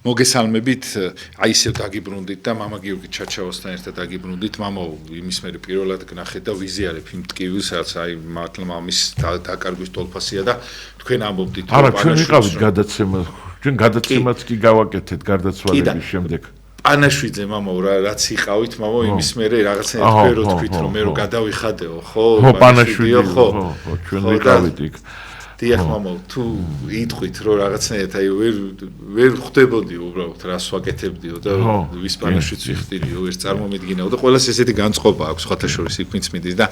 მოგესალმებით, აი ისევ დაგიბრუნდით და მამა გიორგი ჩაჩავასთან ერთად დაგიბრუნდით. მამა იმის მერე პირველად გნახეთ და ვიზიარებ იმ ტკივილს, რაც აი მართლა მამის დაკარგვის ტოლფასია და თქვენ ამბობდით არა, ჩვენ ვიყავით გადაცემა, ჩვენ გადაცემაც კი გავაკეთეთ გარდაცვალების შემდეგ. პანაშვიძე მამა რაც იყავით, მამა იმის მერე რაღაცნაირად თქვენ რო თქვით, რომ მე რო გადავიხადეო, ხო? ხო, პანაშვიძე, ხო, ჩვენ ვიყავით იქ. დიახ მამა, თუ იტყვით რომ რაღაცნაირად აი ვერ ხვდებოდი უბრალოდ რას ვაკეთებდიო და ვის პანაშვიდს ვიხდილიო, ვერ წარმომედგინაო და ყველას ესეთი განწყობა აქვს ხათა შორის იქ ვინც მიდის და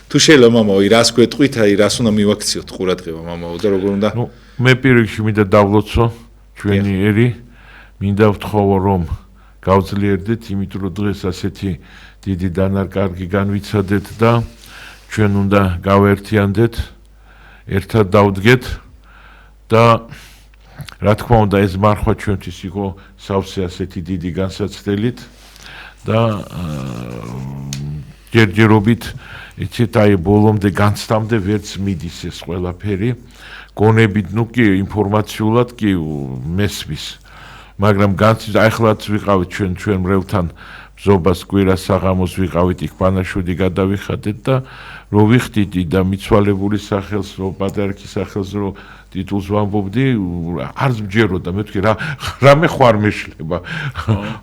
თუ შეიძლება მამა, რას გვეტყვით, აი რას უნდა მივაქციოთ ყურადღება მამა და როგორ უნდა მე პირიქში მინდა დავლოცო ჩვენი ერი, მინდა ვთხოვო რომ გავძლიერდეთ, იმიტომ რომ დღეს ასეთი დიდი დანარკარგი განვიცადეთ და ჩვენ უნდა გავერთიანდეთ, ერთად დავდგეთ და რა თქმა უნდა ეს მარხვა ჩვენთვის იყო სავსე ასეთი დიდი განსაცდელით და ჯერჯერობით იცით აი ბოლომდე განცდამდე ვერც მიდის ეს ყველაფერი გონებით ნუ კი ინფორმაციულად კი მესმის მაგრამ განცდის ახლაც ვიყავით ჩვენ მრევლთან ზობას კვირას საღამოს ვიყავით იქ პანაშვიდი გადავიხადეთ და რო ვიხდიდი და მიცვალებული სახელს რო პატრიარქის სახელს რო ტიტულს ვამბობდი არც მჯეროდა მე ვთქვი რამე ხوار მეშლება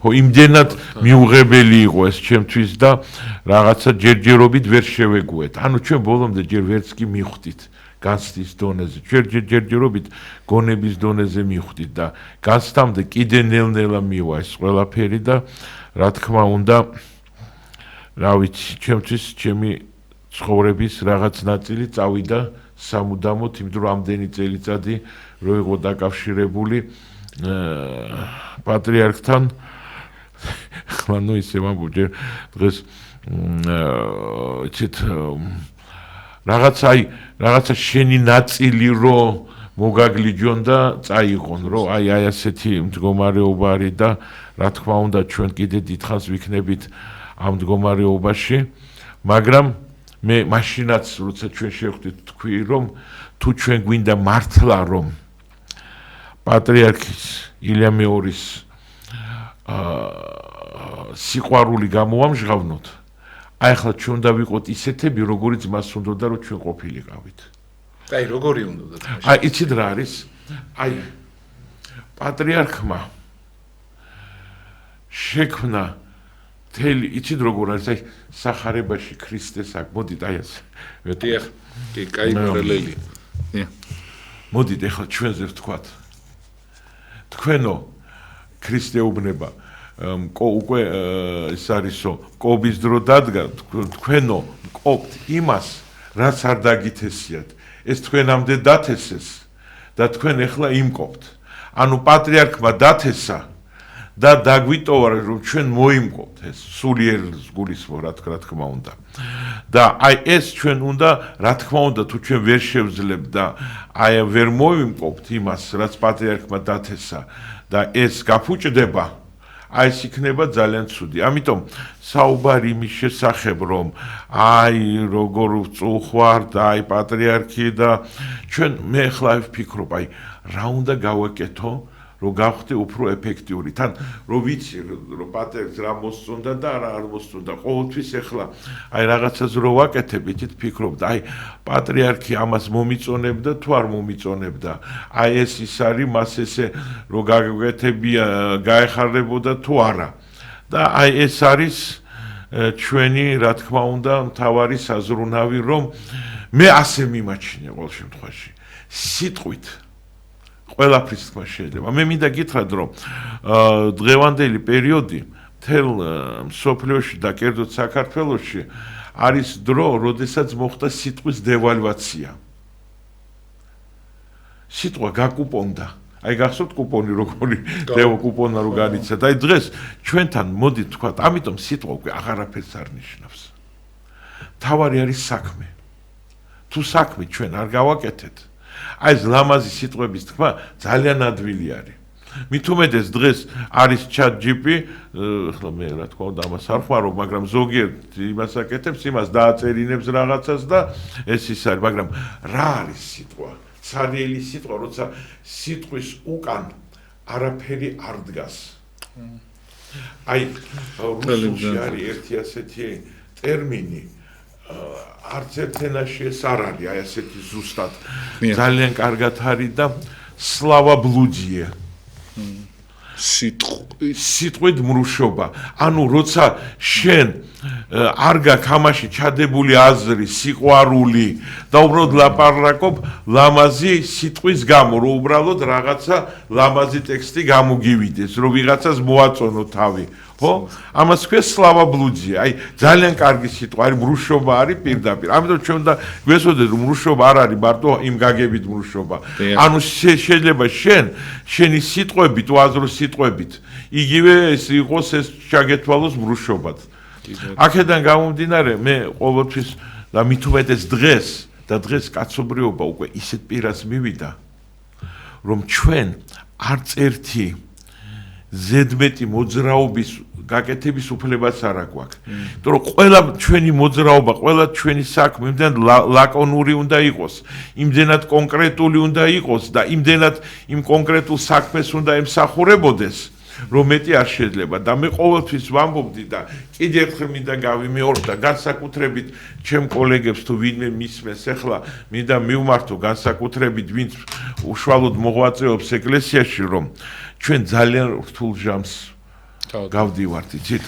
ხო იმდენად მიუღებელი იყო ეს ჩემთვის და რაღაცა ჯერჯერობით ვერ შევეგუეთ ანუ ჩვენ ბოლომდე ჯერ ვერც კი მივხვდით განცდის დონეზე ჯერჯერობით გონების დონეზე მივხვდით და განცდამდე კიდე ნელ-ნელა მივა ეს ყველაფერი და რა თქმა უნდა რა ვიცი ჩემთვის ჩემი ცხოვრების რაღაც ნაწილი წავიდა სამუდამოდ იმიტომ რომ ამდენი წელიწადი რო იყო დაკავშირებული პატრიარქთან ხლა ნუ ისე ვამბობ დღეს იცით რაღაცა შენი ნაწილი რო მოგაგლიჯონ და წაიღონ რომ აი ასეთი მდგომარეობა არის და რა თქმა უნდა ჩვენ კიდე დიდხანს ვიქნებით ამ მდგომარეობაში მაგრამ მე მაშინაც როცა ჩვენ შევხვდით თქვი რომ თუ ჩვენ გვინდა მართლა რომ პატრიარქის ილია მეორის სიყვარული გამოვამჟღავნოთ აი ახლა ჩვენ უნდა ვიყოთ ისეთები როგორიც მას უნდოდა რომ ჩვენ ყოფილიყავით აი როგორი უნდოდა აი იცით რა არის აი პატრიარქმა შექმნა თელი იცით როგორ არის აი სახარებაში ქრისტეს აქ მოდით აი ეს დიახ კი კაი მორელელი მოდით ეხლა ჩვენზე ვთქვათ თქვენო ქრისტეუბნება უკვე ეს არისო კობის დრო დადგა თქვენო ყოფთ იმას რაც არ დაგითესიათ ეს თქვენამდე დათესეს და თქვენ ეხლა იმყოფთ ანუ პატრიარქმა დათესა და დაგვიტოვა რომ ჩვენ მოიმყოფთ ეს სულიერ გულისხმობ რა თქმა უნდა და აი ეს ჩვენ უნდა რა თქმა უნდა თუ ჩვენ ვერ შევძლებთ და აი ვერ მოიმყოფთ იმას რაც პატრიარქმა დათესა და ეს გაფუჭდება აი ეს იქნება ძალიან ცუდი ამიტომ საუბარი იმის შესახებ რომ აი როგორ წუხვარ და აი პატრიარქი და ჩვენ მე ახლა ვფიქრობ აი რა უნდა გავაკეთო რომ გავხდე უფრო ეფექტიური თან რომ ვიცი რომ პატრიარქს რა მოსწონდა და რა არ მოსწონდა ყოველთვის ახლა აი რაღაცას რო ვაკეთებ იცით ფიქრობ და აი პატრიარქი ამას მომიწონებდა თუ არ მომიწონებდა აი ეს ის არის მას ესე რო გაგეკეთებია გაეხარებოდა თუ არა და აი ეს არის ჩვენი რა თქმა უნდა მთავარი საზრუნავი რომ მე ასე მიმაჩნია ყოველ შემთხვევაში სიტყვით ყველაფრის თქმა შეიძლება. მე მინდა გითხრათ, რომ დღევანდელი პერიოდი მთელ მსოფლიოში და კერძოდ საქართველოში არის დრო, როდესაც მოხდა სიტყვის დევალვაცია. სიტყვა გაკუპონდა. აი გახსოვთ კუპონი როგორი კუპონა რო განიცადა. აი დღეს ჩვენთან მოდით თქვათ, ამიტომ სიტყვა უკვე აღარაფერს არ ნიშნავს. თავარი არის საქმე. თუ საქმე ჩვენ არ გავაკეთეთ აი ეს ლამაზი სიტყვების თქმა ძალიან ადვილი არის. მით უმეტეს დღეს არის ChatGPT, ახლა მე რა თქმა უნდა ამას არ ხმარობ, მაგრამ ზოგიერთ იმას აკეთებს, იმას დააწერინებს რაღაცას და ეს ის არის, მაგრამ რა არის სიტყვა? ცარიელი სიტყვა, როცა სიტყვის უკან არაფერი არ დგას. აი რუსულში არის ერთი ასეთი ტერმინი არც ერთ ენაში ეს არ არის, აი ასეთი ზუსტად ძალიან კარგად არის და სლავაბლუდია. სიტყვით მრუშობა. ანუ როცა შენ არ გაქვს ამაში ჩადებული აზრი, სიყვარული და უბრალოდ ლაპარაკობ ლამაზი სიტყვის გამო, რომ უბრალოდ რაღაცა ლამაზი ტექსტი გამოგივიდეს, რომ ვიღაცას მოაწონო თავი. ხო? ამას ქვია სლავაბლუდია. აი ძალიან კარგი სიტყვა არის, მრუშობა არის პირდაპირ. ამიტომ ჩვენ უნდა გვესწოდეთ, რომ მრუშობა არ არის მარტო იმ გაგებით მრუშობა. ანუ შეიძლება შენი სიტყვებით, უაზრო სიტყვებით, იგივე ეს იყოს ეს ჩაგეთვალოს მრუშობად. აქედან გამომდინარე, მე ყოველთვის და მით უმეტეს დღეს კაცობრიობა უკვე ისეთ პირას მივიდა, რომ ჩვენ არც ერთი ზედმეტი მოძრაობის გაკეთების უფლებაც არ აქვს. იმიტომ რომ ყველა ჩვენი მოძრაობა, ყველა ჩვენი საქმე იმდენად ლაკონური უნდა იყოს, იმდენად კონკრეტული უნდა იყოს და იმდენად იმ კონკრეტულ საქმეს უნდა ემსახურებოდეს, რომ მეტი არ შეიძლება და მე ყოველთვის ვამბობდი და კიდევ ერთხელ მინდა გავიმეორო და განსაკუთრებით ჩემ კოლეგებს თუ ვინმე მისმენს ახლა მინდა მივმართო განსაკუთრებით ვინც უშუალოდ მოღვაწეობს ეკლესიაში რომ ჩვენ ძალიან რთულ ჟამს გავდივართ იცით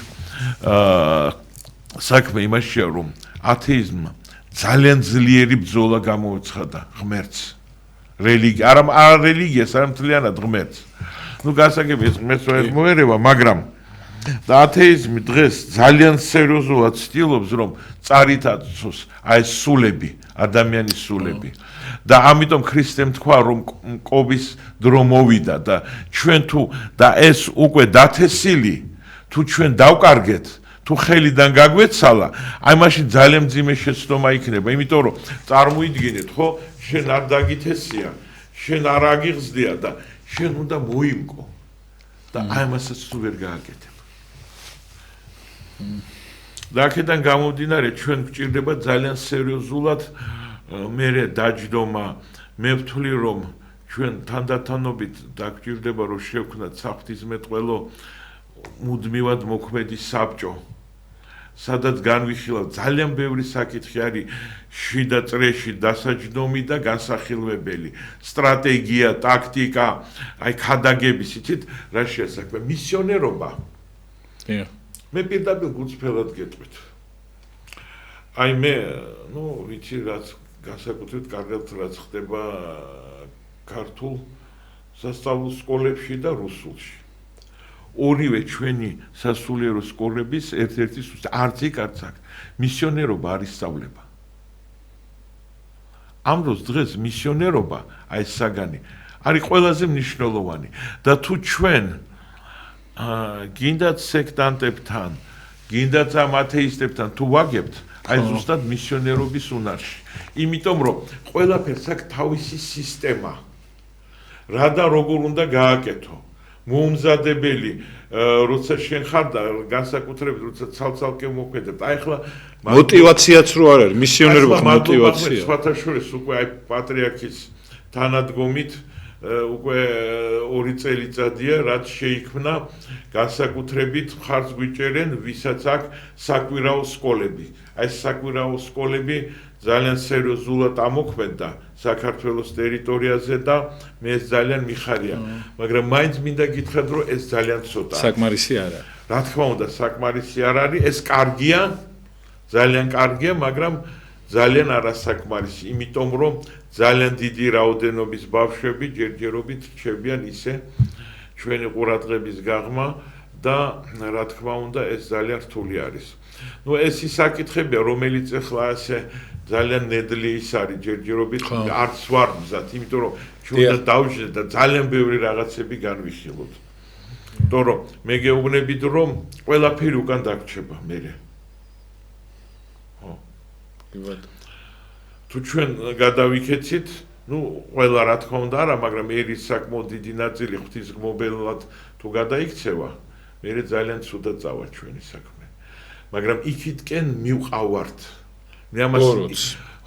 საქმე იმაშია რომ ათეიზმმა ძალიან ძლიერი ბრძოლა გამოუცხადა ღმერთს არა რელიგიას არა მთლიანად ღმერთს ну გასაგები ეს ღმერთს ვერ მოერევა მაგრამ და ათეიზმი დღეს ძალიან სერიოზულად ცდილობს რომ წარითაცოს აი სულები ადამიანის სულები და ამიტომ ქრისტემ თქვა რომ კობის დრო მოვიდა და ჩვენ თუ და ეს უკვე დათესილი თუ ჩვენ დავკარგეთ თუ ხელიდან გაგვეცალა აი მაშინ ძალიან მძიმე შეცდომა იქნება იმიტომ რომ წარმოიდგინეთ ხო შენ არ დაგითესია შენ არ აგიღზდია და შენ უნდა მოიმკო და აი მასაც თუ ვერ გააკეთებ და აქედან გამომდინარე ჩვენ გვჭირდება ძალიან სერიოზულად მერე დაჯდომა მე ვთვლი რომ ჩვენ თანდათანობით დაგვჭირდება რომ შევქმნათ საღვთისმეტყველო მუდმივად მოქმედი საბჭო სადაც განვიხილავთ ძალიან ბევრი საკითხი არის შიდა წრეში დასაჯდომი და განსახილვებელი სტრატეგია ტაქტიკა აი ქადაგების იცით რა შეასაქმე მისიონერობა მე პირდაპირ გულწრფელად გეტყვით აი მე ნუ ვიცი რაც განსაკუთრებით კარგად რაც ხდება ქართულ სასწავლო სკოლებში და რუსულში ორივე ჩვენი სასულიერო სკოლების ერთ-ერთი არც იქ არც აქ მისიონერობა არის სწავლება ამ დროს დღეს მისიონერობა აი საგანი არის ყველაზე მნიშვნელოვანი და თუ ჩვენ გინდათ სექტანტებთან გინდათ ამ ათეისტებთან თუ ვაგებთ აი ზუსტად მისიონერობის უნარში იმიტომ რომ ყველაფერს აქვს თავისი სისტემა რა და როგორ უნდა გააკეთო მოუმზადებელი როცა შენ ხარ და განსაკუთრებით როცა ცალ-ცალკე მოქმედებთ აი ახლა мотиваციაც რო არ არის მისიონერობა мотиваცია სხვათა შორის უკვე აი პატრიარქის თანადგომით უკვე 2 წელიწადია რაც შეიქმნა განსაკუთრებით მხარს გვიჭერენ ვისაც აქვს საკვირაო სკოლები აი საკვირაო სკოლები ძალიან სერიოზულად ამოქმედდა საქართველოს ტერიტორიაზე და მე ეს ძალიან მიხარია მაგრამ მაინც მინდა გითხრათ რომ ეს ძალიან ცოტაა საკმარისი არ არის რა თქმა უნდა საკმარისი არ არის ეს კარგია ძალიან კარგია მაგრამ ძალიან არასაკმარისი იმიტომ რომ ძალიან დიდი რაოდენობის ბავშვები ჯერჯერობით რჩებიან ისე ჩვენი ყურადღების გაღმა და რა თქმა უნდა ეს ძალიან რთული არის ну ეს ის საკითხებია რომელიც ახლა ასე ძალიან ნედლი ის არის ჯერჯერობით არც ვარ მზად იმიტომ რომ ჩვენ უნდა დავждეთ და ძალიან ბევრი რაღაცები განვიხილოთ იმიტომ რომ მე გეუბნებით რომ ყველაფერი უკან დაგრჩება მერე თუ ჩვენ გადავიქეცით ну ყველა რა თქმა უნდა არა მაგრამ ერის საკმაოდ დიდი ნაწილი ღვთისმგებლად თუ გადაიქცევა მერე ძალიან ცუდად წავა ჩვენი საქმე მაგრამ იქითკენ მივყავართ მე ამას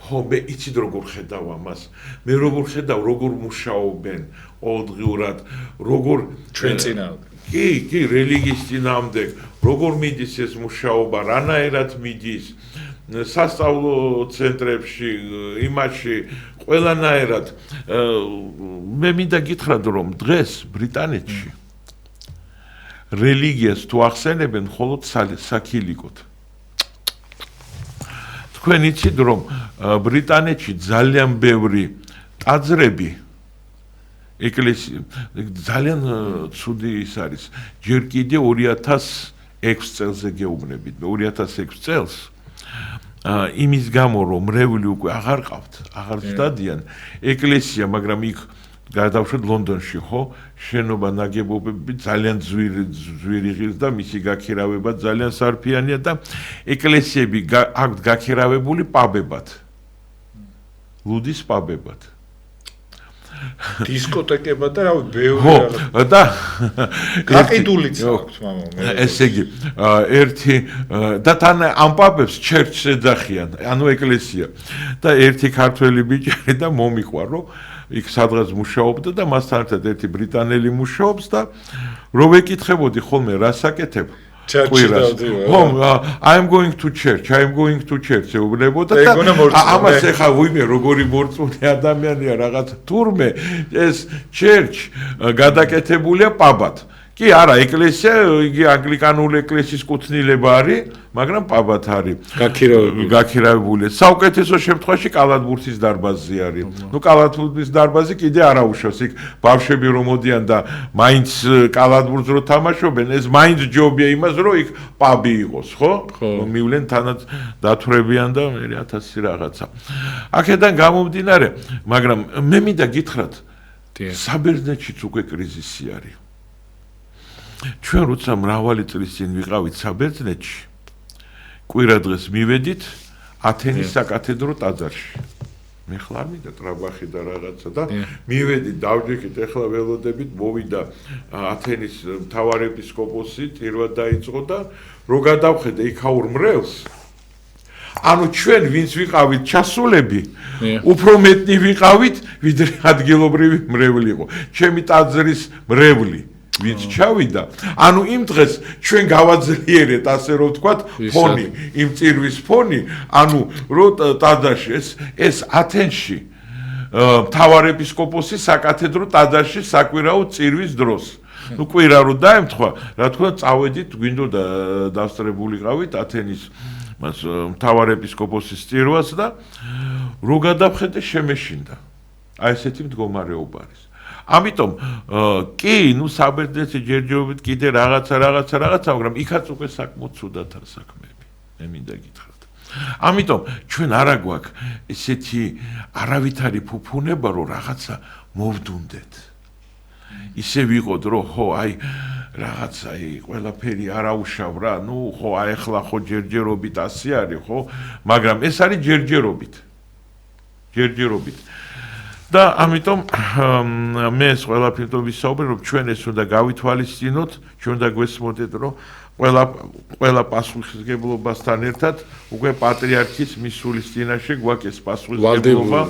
ხო, მე იცით როგორ ხედავ ამას. მე როგორ ხედავ, როგორ მუშაობენ ყოველდღიურად, როგორ ჩვენ წინააღმდეგ. კი, რელიგიის წინააღმდეგ, როგორ მიდის ეს მუშაობა, რანაირად მიდის სასწავლო ცენტრებში, იმაში, ყველანაირად. მე მინდა გითხრათ, რომ დღეს ბრიტანეთში რელიგიას თუ ახსენებენ მხოლოდ საქილიკოდ. თქვენ იცით, რომ ბრიტანეთში ძალიან ბევრი ტაძრები ეკლესია ძალიან ცუდი ის არის. ჯერ კიდე 2006 წელზე გეუბნებით, 2006 წელს იმის გამო რომ მრევლი უკვე აღარ ყავთ, აღარ წდადიან ეკლესია, მაგრამ იქ გადავშვეთ ლონდონში, ხო? შენობა ნაგებობები ძალიან ძვირი ღირს და მისი გაქირავება ძალიან სარფიანია და ეკლესიები აქვთ გაქირავებული პაბებად. ლუდის პაბებად. დისკოტეკებად და რავი, ბევრი რაღაც. და გაყიდულიც აქვს, მამა. ესე იგი, ერთი და თან ამ პაბებს ჩერჩს ეძახიან, ანუ ეკლესია. და ერთი ქართველი ბიჭი და მომიყვა, რომ იქ სადღაც მუშაობდა და მასთან ერთად ერთი ბრიტანელი მუშაობს და რო ვეკითხებოდი ხოლმე რას აკეთებ კვირას. I'm going to church ეუბნებოდა და ამას ეხა ვიმე როგორი მორწმუნე ადამიანია რაღაც თურმე ეს church გადაკეთებულია პაბად. კი არა, ეკლესია იგი ანგლიკანური ეკლესიის კუთვნილება არის, მაგრამ პაბად არის გაქირავებული. საუკეთესო შემთხვევაში კალათბურთის დარბაზი არის. ნუ კალათბურთის დარბაზი კიდე არ აუშვას, იქ ბავშვები რომ მოდიან და მაინც კალათბურთს რო თამაშობენ, ეს მაინც ჯობია იმას, რომ იქ პაბი იყოს, ხო? მივლენ თანაც დათვრებიან და მე 1000 რაღაცა. აქედან გამომდინარე, მაგრამ მე მინდა გითხრათ, საბერძნეთშიც უკვე კრიზისი არის. ჩვენ როცა მრავალი წლის წინ ვიყავით საბერძნეთში, კვირა დღეს მივედით ათენის საკათედრო ტაძარში. მე ხლა არ მინდა ტრაბახი და რაღაცა და მივედით, დავჯექით, ეხლა ველოდებით, მოვიდა ათენის მთავარეპისკოპოსი, ტირვა დაიწყო და რო გადავხედე იქაურ მრევლს, ანუ ჩვენ ვინც ვიყავით ჩასულები, უფრო მეტი ვიყავით, ვიდრე ადგილობრივი მრევლი იყო. ჩემი ტაძრის მრევლი ვინც ჩავიდა, ანუ იმ დღეს ჩვენ გავაძლიერეთ, ასე რომ ვთქვათ, ფონი, იმ წირვის ფონი, ანუ რო ტაძარში ეს ათენში მთავარეპისკოპოსი საკათედრო ტაძარში საკვირაო წირვის დროს. ნუ კვირა რო დაემთხვა, რა თქმა უნდა, წავედით, გვინდოდა დავსწრებულიყავით ათენის მას მთავარეპისკოპოსის წირვას და რო გადავხედე შემეშინდა. აი ესეთი მდგომარეობა არის. ამიტომ კი, ნუ საბერძნეთში ჯერჯერობით კიდე რაღაცა, მაგრამ იქაც უკვე საკმაოდ ცუდად არის საქმეები. მე მინდა გითხრათ. ამიტომ ჩვენ არა გვაქვს ესეთი არავითარი ფუფუნება, რომ რაღაცა მოვდუნდეთ. ისე ვიყოთ, რომ ხო, აი რაღაცა, ყველაფერი არაუშავ რა, ნუ ხო, აი ახლა ხო ჯერჯერობით ასე არის, ხო? მაგრამ ეს არის ჯერჯერობით. და ამიტომ მე ეს ყველაფერი ვისაუბრე, რომ ჩვენ ეს უნდა გავითვალისწინოთ, ჩვენ უნდა გვესმოდეთ, რომ ყველა პასუხისმგებლობასთან ერთად უკვე პატრიარქის მისულის წინაშე გვაქვს ეს პასუხისმგებლობა,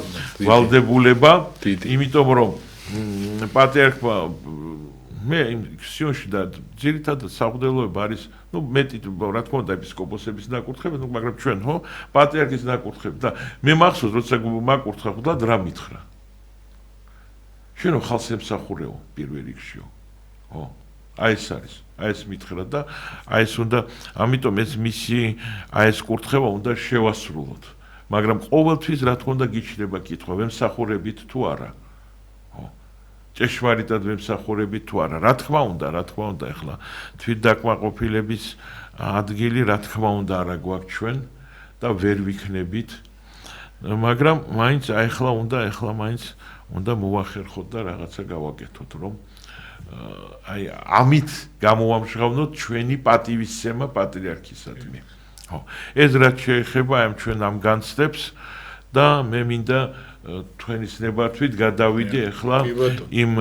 ვალდებულება, იმიტომ რომ პატრიარქმა მე იმ სიონში და ძირითადად საღვთელოება არის, ნუ მეტი რა თქმა უნდა ეპისკოპოსების ნაკურთხები, ნუ მაგრამ ჩვენ ხო პატრიარქის ნაკურთხები და მე მახსოვს როცა მაკურთხა ხუთა რა მითხრა. შენო ხალხს ემსახურეო პირველ რიგშიო. ხო, აი ეს არის. აი ეს მითხრა და აი ეს უნდა, ამიტომ ეს მისი აი ეს კურთხევა უნდა შევასრულოთ. მაგრამ ყოველთვის რა თქმა უნდა გიჩნდება კითხვა, ვემსახურებით თუ არა. ხო. ჭეშმარიტად ვემსახურებით თუ არა. რა თქმა უნდა, ეხლა თვითდაკმაყოფილების ადგილი რა თქმა უნდა არა გვაქვს ჩვენ და ვერ ვიქნებით. მაგრამ მაინც ეხლა მაინც უნდა მოვახერხოთ და რაღაცა გავაკეთოთ, რომ აი ამით გამოვამჟღავნოთ ჩვენი პატივისცემა პატრიარქისადმი. ხო, ეს რაც შეეხება ამ ჩვენ ამ განცდებს და მე მინდა თქვენის ნებართვით გადავიდე ახლა იმ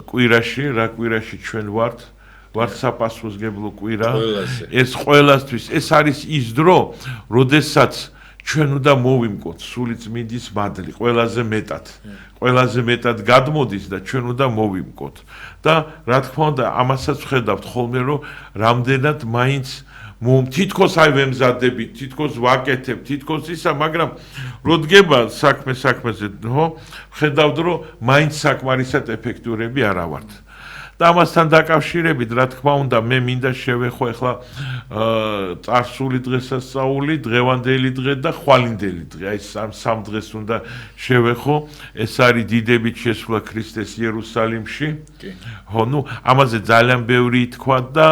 კვირაში, რა კვირაში ჩვენ ვართ საფასუხისმგებლო კვირა. ეს ყველასთვის, ეს არის ის დრო, როდესაც ჩვენ უნდა მოვიმკოთ სული წმინდის მადლი ყველაზე მეტად გადმოდის და ჩვენ უნდა მოვიმკოთ და რა თქმა უნდა ამასაც ვხედავთ ხოლმე რომ რამდენად მაინც თითქოს აი ვემზადებით, თითქოს ვაკეთებ, თითქოს ისა, მაგრამ რო დგება საქმეზე, ხედავთ რომ მაინც საკმარისად ეფექტურები არა ვართ. და ამასთან დაკავშირებით, რა თქმა უნდა, მე მინდა შევეხო ახლა წარსული დღესასწაული, დღევანდელი დღე და ხვალინდელი დღე. აი სამ დღეს უნდა შევეხო. ეს არის დიდებით შესვლა ქრისტეს იერუსალიმში. ხო, ამაზე ძალიან ბევრი ითქვა და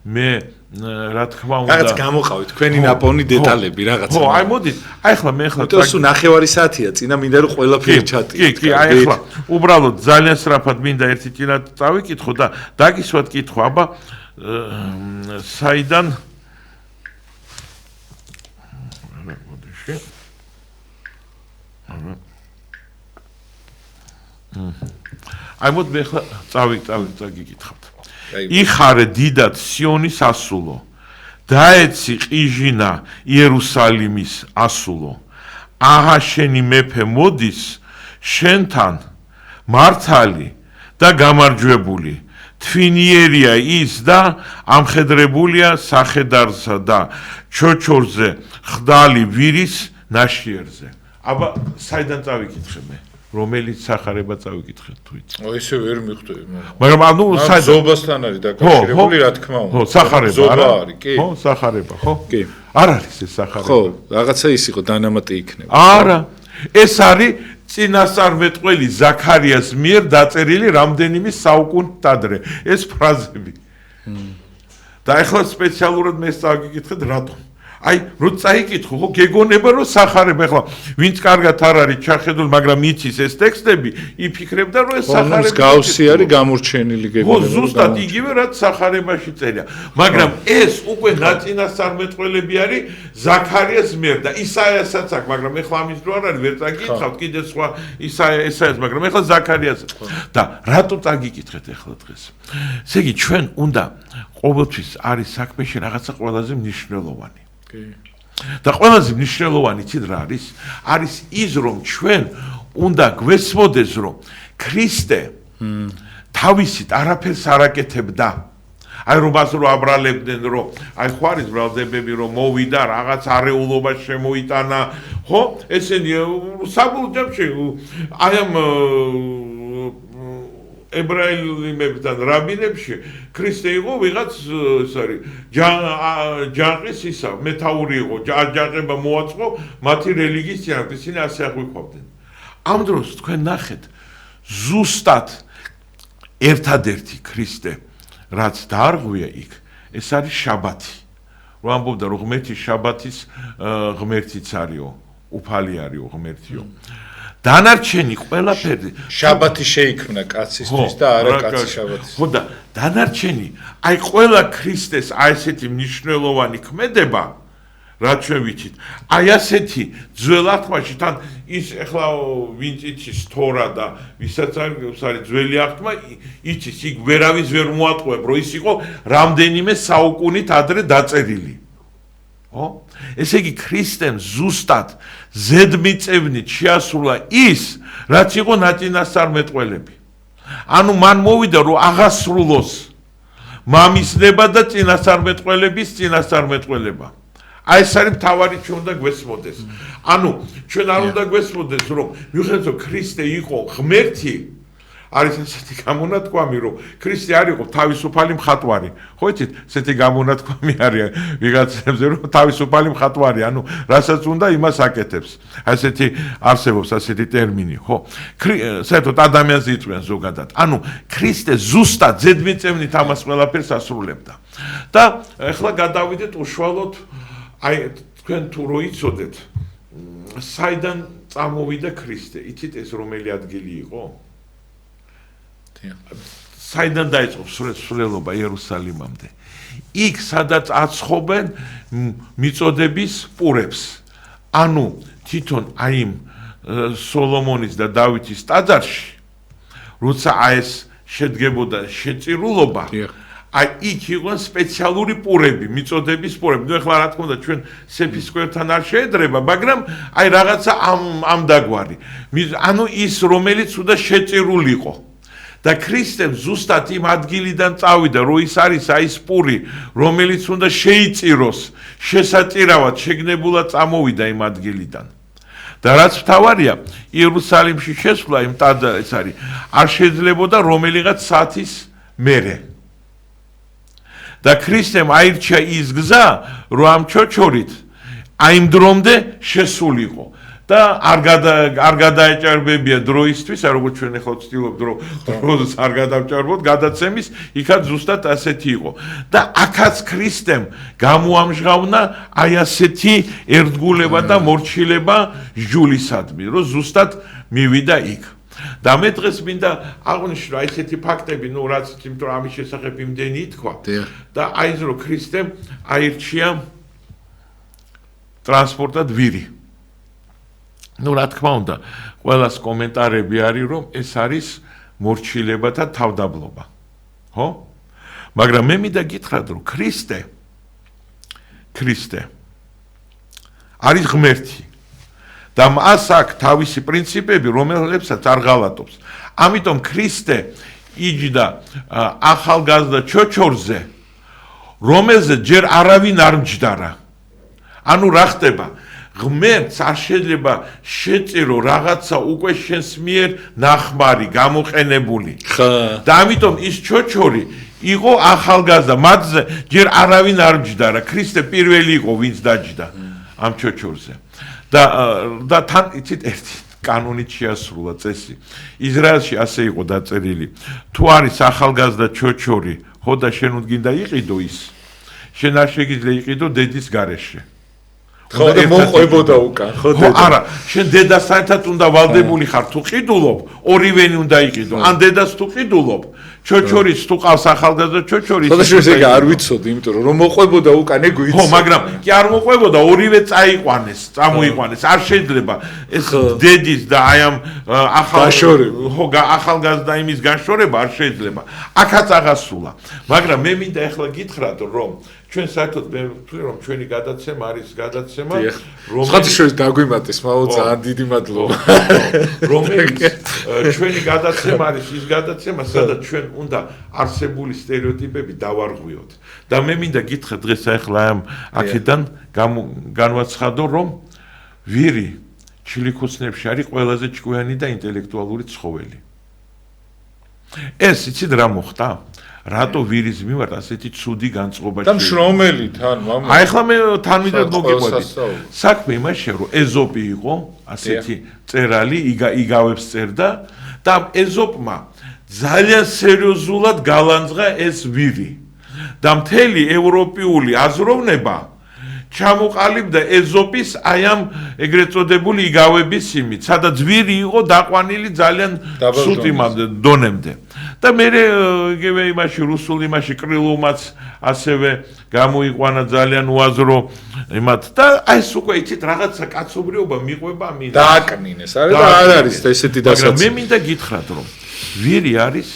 მე რა თქმა უნდა რაღაც გამოყავით თქვენი ნაპოვნი დეტალები რაღაცა. ხო, აი მოდით. აი ახლა მე ახლა თვითონ ნახევარი საათია წინა მინდა რომ ყველაფერი ჩატი. კი, აი ახლა უბრალოდ ძალიან სწრაფად მინდა ერთი ჭირა წავიკითხო და დაგისვათ კითხვა, აბა საიდან აი მოდ მე ახლა წავიკითხავთ. იხარე დიდად სიონის ასულო, დაეცი ყიჟინა იერუსალიმის ასულო, აჰა შენი მეფე მოდის შენთან მართალი და გამარჯვებული, თვინიერია ის და ამხედრებულია სახედარსა და ჩოჩორზე ხდალი ვირის ნაშიერზე. აბა საიდან წავიკითხე მე? რომელიც სახარება წავიკითხეთ თვით. ესე ვერ მიხვდები. მაგრამ ანუ ზობასთან არის დაკავშირებული, რა თქმა უნდა. ხო, სახარება ზობა არის, კი. ხო, სახარება, ხო? კი. არ არის ეს სახარება. ხო, რაღაცა ის იყო დანამატი იქნება. არა. ეს არის წინასწარმეტყველი ზაქარიას მიერ დაწერილი რამდენიმე საუკუნით ადრე. ეს ფრაზები. და ახლა სპეციალურად მე წავიკითხეთ რატომ? აი, რო წაიკითხო, ხო, გეგონება რომ სახარება, ახლა ვინც კარგად არ არის ჩახედული, მაგრამ იცის ეს ტექსტები, იფიქრებდა რომ ეს სახარება მსგავსი არის გამორჩენილი გეგონება. ხო, ზუსტად იგივე რაც სახარებაში წერია. მაგრამ ეს უკვე ნაწინასწარმეტყველები არის ზაქარიას მიერ და ისაიასაც აქვს, მაგრამ ახლა ამის დრო არ არის, ვერ წაგიკითხავთ, კიდე სხვა ისაიას, მაგრამ ახლა ზაქარიას. და რატო წაგიკითხეთ ახლა დღეს? ესე იგი, ჩვენ უნდა ყოველთვის არის საქმეში რაღაცა ყველაზე მნიშვნელოვანი. და ყველაზე მნიშვნელოვანი ცით რა არის? არის ის რომ ჩვენ უნდა გვესმოდეს რომ ქრისტე თავისით არაფერს არ აკეთებდა. აი რომ მას რო აბრალებდნენ რომ აი ხო არის ბრალდებები რომ მოვიდა რაღაც არეულობა შემოიტანა, ხო? ესენი საბოლოო ჯამში აი ამ ებრაელებთან რაბინებში ქრისტე იყო ვიღაც ეს არის ჯაყის ისა მეთაური იყო ჯაყება მოაწყო მათი რელიგიის წინააღმდეგ ისინი ასე აღვიქვამდნენ. ამ დროს თქვენ ნახეთ ზუსტად ერთადერთი ქრისტე რაც დაარღვია იქ ეს არის შაბათი. რომ ამბობდა რომ ღმერთის შაბათის ღმერთიც არისო, უფალი არისო ღმერთიო. დანარჩენი ყველაფერი შაბათი შეიქმნა კაცისთვის და არა კაცი შაბათის. ხო და დანარჩენი აი ყველა ქრისტეს აი ესეთი მნიშვნელოვანი ქმედება რაც ჩვენ ვიცით. აი ასეთი ძველ აღთქმაში თან ის ახლა ვინც იცის თორა და ვისაც არის ძველი აღთქმა იცის იქ ვერავის ვერ მოატყუებ რომ ის იყო რამდენიმე საუკუნით ადრე დაწერილი. ხო? ესე იგი ქრისტემ ზუსტად ზედმიწევნით შეასრულა ის, რაც იყო ნაწინასწარმეტყველები. ანუ მან მოვიდა რომ აღასრულოს მამისნება და წინასწარმეტყველების წინასწარმეტყველება. აი ეს არის მთავარი ჩვენ უნდა გვესმოდეს. ანუ ჩვენ არ უნდა გვესმოდეს რომ მიუხედავად რომ ქრისტე იყო ღმერთი არის ესეთი გამონათქვამი რომ ქრისტე არ იყო თავისუფალი მხატვარი. ხო იცით, ესეთი გამონათქვამი არის ვიღაცებზე რომ თავისუფალი მხატვარი, ანუ რასაც უნდა იმას აკეთებს. აი ესეთი არსებობს ასეთი ტერმინი, ხო? საერთოდ ადამიანს იწვიან ზოგადად. ანუ ქრისტე ზუსტად ზედმიწევნით ამას ყველაფერს ასრულებდა. და ახლა გადავიდეთ უშუალოდ აი თქვენ თუ რო იცოდეთ საიდან წამოვიდა ქრისტე? იცით ეს რომელი ადგილი იყო? საიდან დაიწყო სულელობა იერუსალიმამდე? იქ სადაც აცხობენ მიწოდების პურებს. ანუ თვითონ აი იმ სოლომონის და დავითის ტაძარში როცა აი ეს შედგებოდა შეწირულობა აი იქ იყვნენ სპეციალური პურები, მიწოდების პურები. ნუ ეხლა რა თქმა უნდა ჩვენ სეფის სკვერთან არ შეედრება, მაგრამ აი რაღაცა ამ დაგვარი. ანუ ის რომელიც უნდა შეწირულიყო. და ქრისტემ ზუსტად იმ ადგილიდან წავიდა, რომ ის არის აი ეს პური, რომელიც უნდა შეიწიროს, შესაწირავად შეგნებულად წამოვიდა იმ ადგილიდან. და რაც მთავარია, იერუსალიმში შესვლა იმ ტაძარს არის, არ შეიძლებოდა რომელიღაც საათის მერე. და ქრისტემ აირჩია ის გზა, რომ ამ ჩოჩორით აი იმ დრომდე შესულიყო. და არ გადაეჭარბებია დროისთვის, როგორც ჩვენ ახლა ვცდილობთ დროს არ გადავჭარბოთ გადაცემის, იქაც ზუსტად ასეთი იყო. და აქაც ქრისტემ გამოამჟღავნა აი ასეთი ერთგულება და მორჩილება ჯულისადმი, რომ ზუსტად მივიდა იქ. და მე დღეს მინდა აღვნიშნო აი ესეთი ფაქტები, ნუ რაც იმიტომ რომ ამის შესახებ იმდენი ითქვა. და აი ეს რომ ქრისტემ აირჩია ტრანსპორტად ვირი. ნუ რა თქმა უნდა, ყველას კომენტარები არის, რომ ეს არის მორჩილებათა თავდაბლობა. ხო? მაგრამ მე მინდა გითხრათ, რომ ქრისტე არის ღმერთი. და მას აქვს თავისი პრინციპები, რომელებსაც არ ღალატობს. ამიტომ ქრისტე იჯდა ახალგაზრდა ჩოჩორზე, რომელზე ჯერ არავინ არ მჯდარა. ანუ რა ხდება? ღმერთს არ შეიძლება შეწირო რაღაცა უკვე შენს მიერ ნახმარი, გამოყენებული. და ამიტომ ის ჩოჩორი იყო ახალგაზრდა, მათზე ჯერ არავინ არ მჯდარა. ქრისტე პირველი იყო, ვინც დაჯდა ამ ჩოჩორზე. და თან იცით ერთი კანონით შეასრულა წესი. ისრაელში ასე იყო დაწერილი. თუ არის ახალგაზრდა ჩოჩორი, ხო და შენ უნდა იყიდო ის. შენ არ შეგიძლია იყიდო დედის გარეშე. ხო და მოყვებოდა უკან, ხო დედა. არა, შენ დედასთან ერთად უნდა ვალდებული ხარ, თუ ყიდულობ, ორივენი უნდა იყიდო. ან დედას თუ ყიდულობ, ჩოჩორის თუ ყავს ახალგაზრდა ჩოჩორი. ხო და შენ ეგ არ ვიცოდი, იმიტომ რომ მოყვებოდა უკან ეგ ვიცი. ხო, მაგრამ კი არ მოყვებოდა, ორივე წამოიყვანეს. არ შეიძლება ეს დედის და აი ამ ახალგაზრდა იმის გაშორება არ შეიძლება. აქაც აღასრულა. მაგრამ მე მინდა ახლა გითხრათ, რომ ჩვენ საერთოდ მე ვთვლი რომ ჩვენი გადაცემა არის გადაცემა რომელიც შეიძლება დაგვიმატეს, მაგრამ ძალიან დიდი მადლობა. რომელიც ჩვენი გადაცემა არის ის გადაცემა, სადაც ჩვენ უნდა არსებული სტერეოტიპები დავარღვიოთ. და მე მინდა გითხრათ დღეს ახლა ამ აქედან განვაცხადო რომ ვირი ჩილიქოცნებში არის ყველაზე ჭკვიანი და ინტელექტუალური ცხოველი. ეს იცით რა მოხდა? რატო ვირის მიმართ ასეთი ცუდი განწყობა და მშრომელი თან მამა. აი ახლა მე თან მიდად მოგიყვებით. საქმე იმაშია რომ ეზოპი იყო ასეთი წერალი, იგავებს წერდა და ეზოპმა ძალიან სერიოზულად გალანძღა ეს ვირი. და მთელი ევროპული აზროვნება ჩამოყალიბდა ეზოპის აი ამ ეგრეთ წოდებული იგავების იმით, სადაც ვირი იყო დაყვანილი ძალიან სულ დონემდე. და მე იგივე იმაში რუსულ იმაში კრილოვმაც ასევე გამოიყვანა ძალიან უაზრო იმათ და აი ეს უკვე იცით რაღაცა კაცობრიობა მიყვება მინდა. დააკნინეს, არა და არ არის ესეთი დასაცი. მაგრამ მე მინდა გითხრათ რომ ვირი არის